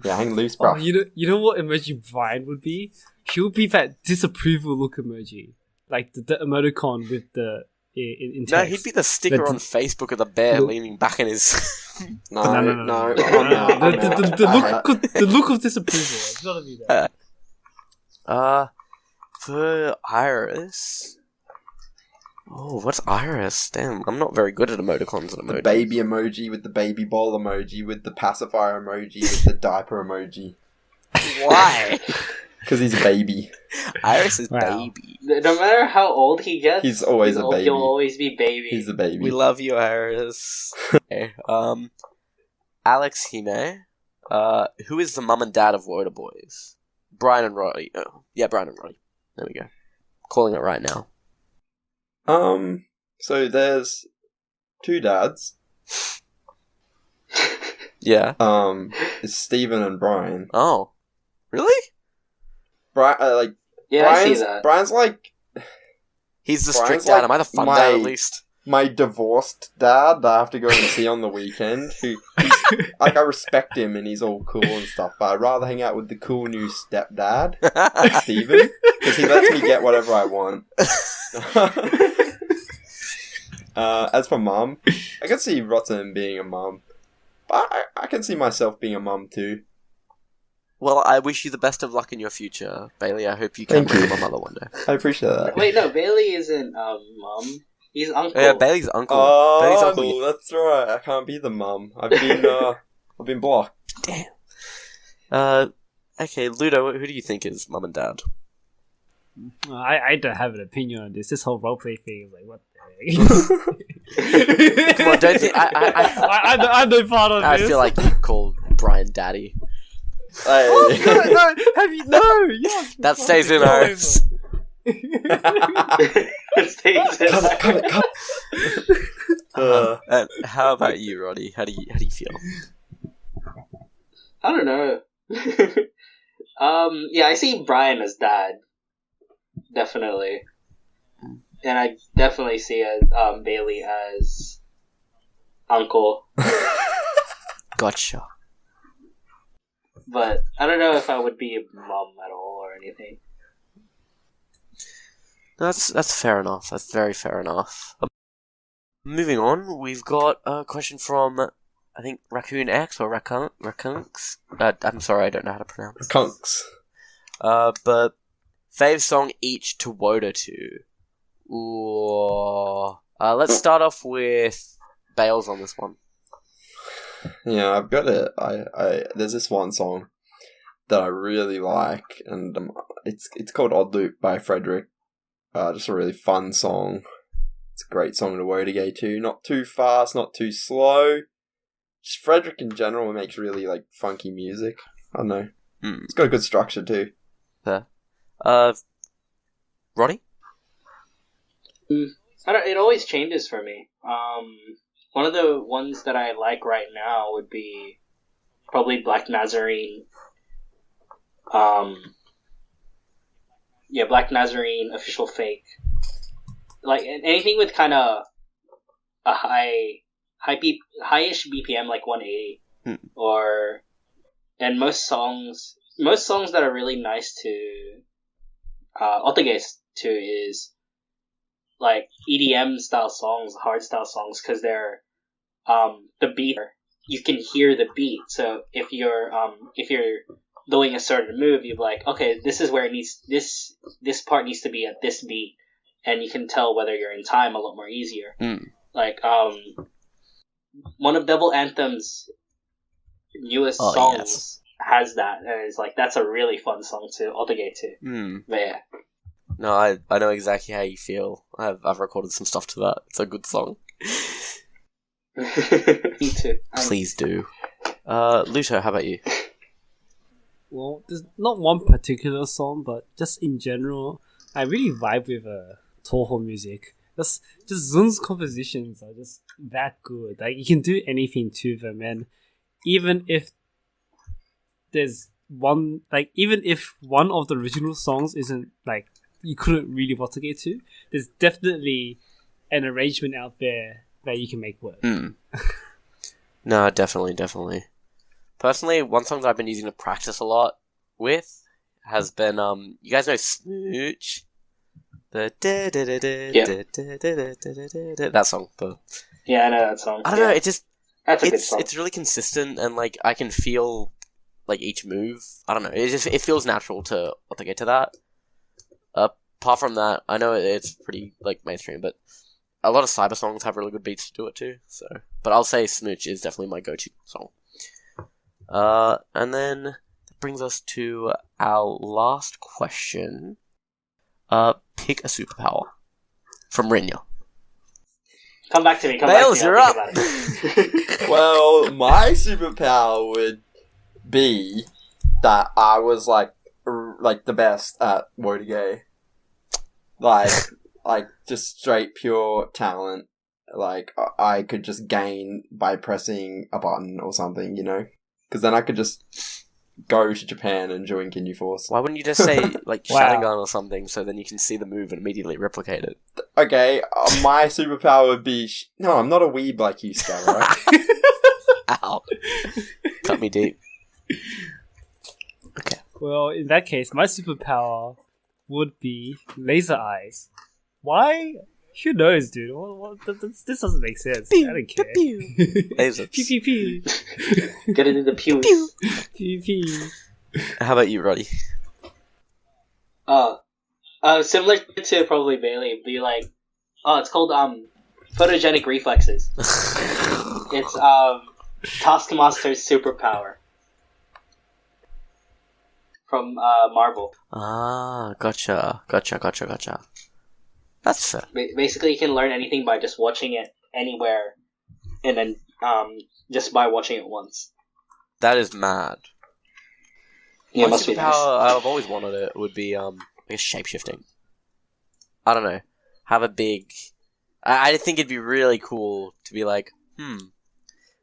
Speaker 3: Yeah, hang loose, bro.
Speaker 4: Oh, you know what emoji Brian would be? He would be that disapproval look emoji, like the emoticon with the in text.
Speaker 1: No, he'd be the sticker
Speaker 4: That's-
Speaker 1: on Facebook of the bear
Speaker 4: Look.
Speaker 1: leaning back in his...
Speaker 3: No.
Speaker 4: The look of disapproval. It's gotta be that.
Speaker 1: For Iris... Oh, what's Iris? Damn, I'm not very good at emoticons and
Speaker 3: The
Speaker 1: emojis.
Speaker 3: baby emoji with the baby bowl emoji with the pacifier emoji with the diaper emoji.
Speaker 1: Why?
Speaker 3: Because he's a baby.
Speaker 1: Iris is
Speaker 4: Wow.
Speaker 1: baby.
Speaker 2: No matter how old he gets,
Speaker 3: He's always a baby.
Speaker 2: He'll always be baby.
Speaker 3: He's a baby.
Speaker 1: We love you, Iris. Okay, Alex Hime. Who is the mum and dad of Wotaboys? Brian and Roti. Oh, yeah, Brian and Roti. There we go. Calling it right now.
Speaker 3: So there's two dads.
Speaker 1: Yeah.
Speaker 3: It's Stephen and Brian.
Speaker 1: Oh. Really?
Speaker 3: Brian,
Speaker 2: Yeah, I see that.
Speaker 3: Brian's like
Speaker 1: He's the
Speaker 3: Brian's
Speaker 1: strict dad.
Speaker 3: like
Speaker 1: Am I the fun
Speaker 3: my-
Speaker 1: dad at least?
Speaker 3: my divorced dad that I have to go and see on the weekend. He's, like, I respect him and he's all cool and stuff, but I'd rather hang out with the cool new stepdad, Stephen, because he lets me get whatever I want. As for mum, I can see Rotten being a mum, but I can see myself being a mum too.
Speaker 1: Well, I wish you the best of luck in your future, Bailey. I hope you can
Speaker 3: Thank you.
Speaker 1: become a mother one day.
Speaker 3: I appreciate that.
Speaker 2: Wait, no, Bailey isn't mom. He's uncle.
Speaker 1: Yeah, Bailey's uncle. Bailey's
Speaker 3: Oh,
Speaker 1: uncle.
Speaker 3: that's right. I can't be the mum. I've been blocked.
Speaker 1: Damn. Okay, Ludo, who do you think is mum and dad?
Speaker 4: I don't have an opinion on this. This whole roleplay thing is like, what the heck?
Speaker 1: Come on, don't think...
Speaker 4: I'm no part of
Speaker 1: I
Speaker 4: this.
Speaker 1: feel like you call Brian daddy.
Speaker 3: Hey.
Speaker 4: no, have you? No, yeah.
Speaker 1: That stays in ours.
Speaker 3: Cut it.
Speaker 1: And how about you, Roddy? How do you feel?
Speaker 2: I don't know. Yeah, I see Brian as dad. Definitely. And I definitely see Bailey as uncle.
Speaker 1: Gotcha.
Speaker 2: But I don't know if I would be a mom at all or anything.
Speaker 1: That's fair enough. That's very fair enough. Moving on, we've got a question from, I think, Raccoon X or Raccoonks. I'm sorry, I don't know how to pronounce this.
Speaker 3: Kunks.
Speaker 1: But fave song each to Wota to. Ooh. Let's start off with Bales on this one.
Speaker 3: Yeah, I've got it. I there's this one song that I really like, and it's called Odd Loop by Frederick. Just a really fun song. It's a great song to Wotagei to. Not too fast, not too slow. Just Frederick in general makes really like funky music. I don't know. It's got a good structure too.
Speaker 1: Fair. Roddy?
Speaker 2: It always changes for me. One of the ones that I like right now would be probably Black Nazarene. Black Nazarene, Official Fake. Like, anything with kind of a high-ish BPM, like 180. And most songs that are really nice to Wotagei to is like EDM style songs, hard style songs, because they're the beat, you can hear the beat. So if you're doing a certain move, you're like, okay, this is where it needs this part needs to be at this beat, and you can tell whether you're in time a lot more easier. Like one of Double Anthem's newest songs has that, and it's like that's a really fun song to Wotagei too. But yeah.
Speaker 1: No, I know exactly how you feel. I've recorded some stuff to that. It's a good song.
Speaker 2: Me too.
Speaker 1: Please do. Luto, how about you?
Speaker 4: Well, there's not one particular song, but just in general, I really vibe with Toho music. Just Zun's compositions are just that good. Like, you can do anything to them, and even if there's one, like, even if one of the original songs isn't, like, you couldn't really Wotagei to, there's definitely an arrangement out there that you can make work.
Speaker 1: No, definitely. Personally, one song that I've been using to practice a lot with has been, you guys know Smooch? That song.
Speaker 2: Yeah, I know that song.
Speaker 1: I don't know, it just...
Speaker 2: That's a good song.
Speaker 1: It's really consistent, and, like, I can feel, like, each move. I don't know, it feels natural to Wotagei to that. Apart from that, I know it's pretty, like, mainstream, but a lot of cyber songs have really good beats to do it too, so... But I'll say Smooch is definitely my go-to song. And then that brings us to our last question. Pick a superpower. From Rinya.
Speaker 2: Come back to me,
Speaker 1: Bales, you're up!
Speaker 3: Well, my superpower would be that I was, like the best at Wotagei. Like, just straight pure talent. Like, I could just gain by pressing a button or something, you know? Because then I could just go to Japan and join Ginyu Force.
Speaker 1: Why wouldn't you just say, like, Sharingan or something, so then you can see the move and immediately replicate it?
Speaker 3: Okay, my superpower would be... No, I'm not a weeb like you, Scav, right?
Speaker 1: Ow. Cut me deep. Okay.
Speaker 4: Well, in that case, my superpower would be laser eyes. Why? Who knows, dude? This doesn't make sense. I don't care.
Speaker 1: Laser.
Speaker 4: Pew pew pew.
Speaker 2: Get it in the pews.
Speaker 4: Pew pew.
Speaker 1: How about you, Roddy?
Speaker 2: Similar to probably Bailey, be like, it's called photogenic reflexes. It's Taskmaster's superpower from Marvel.
Speaker 1: Ah, gotcha. That's fair.
Speaker 2: Basically, you can learn anything by just watching it anywhere, and then just by watching it once.
Speaker 1: That is mad.
Speaker 2: Yeah,
Speaker 1: My
Speaker 2: must be nice.
Speaker 1: superpower, I've always wanted it, would be I guess shapeshifting. I don't know. Have a big... I think it'd be really cool to be like, I'm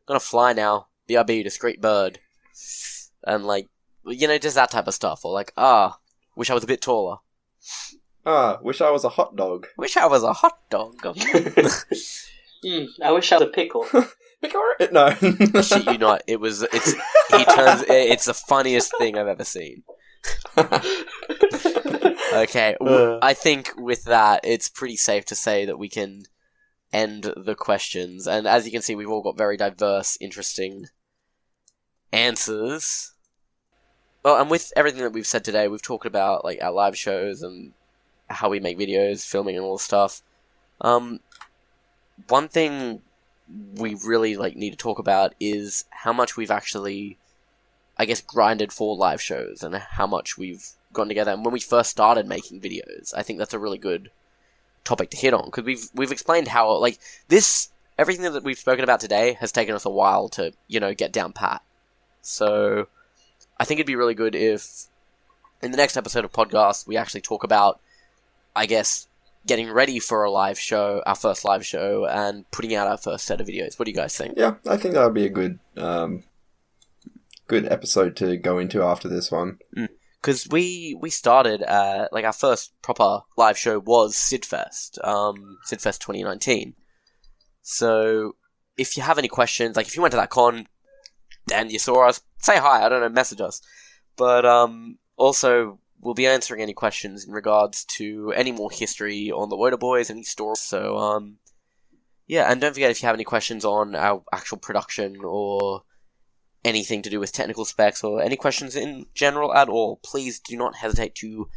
Speaker 1: gonna fly now. BRB, discreet bird. And like, you know, just that type of stuff. Or like, wish I was a bit taller.
Speaker 3: Wish I was a hot dog.
Speaker 1: Wish I was a hot dog.
Speaker 2: I wish I was a pickle.
Speaker 3: No.
Speaker 1: I shit you not. It's the funniest thing I've ever seen. Okay, I think with that, it's pretty safe to say that we can end the questions. And as you can see, we've all got very diverse, interesting answers. Well, and with everything that we've said today, we've talked about like our live shows and how we make videos, filming and all this stuff. One thing we really need to talk about is how much we've actually, I guess, grinded for live shows and how much we've gone together. And when we first started making videos, I think that's a really good topic to hit on, because we've explained how everything that we've spoken about today has taken us a while to, get down pat. So I think it'd be really good if in the next episode of podcast we actually talk about, I guess, getting ready for a live show, our first live show, and putting out our first set of videos. What do you guys think?
Speaker 3: Yeah, I think that would be a good episode to go into after this one.
Speaker 1: because we started like our first proper live show was Sidfest, Sidfest 2019. So if you have any questions, like if you went to that con and you saw us, say hi. I don't know, message us. But also we'll be answering any questions in regards to any more history on the Wotaboys, any stories. So yeah, and don't forget, if you have any questions on our actual production or anything to do with technical specs or any questions in general at all, please do not hesitate to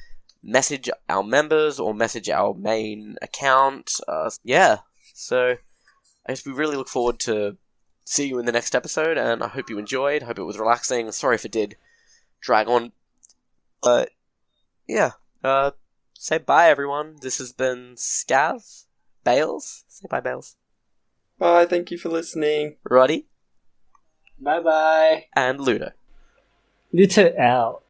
Speaker 1: message our members or message our main account. Yeah, so I guess we really look forward to see you in the next episode, and I hope you enjoyed. Hope it was relaxing. Sorry if it did drag on, but yeah. Say bye, everyone. This has been Scav. Bales? Say bye, Bales.
Speaker 3: Bye, thank you for listening.
Speaker 1: Roddy.
Speaker 2: Bye bye.
Speaker 1: And Luto.
Speaker 4: Luto out.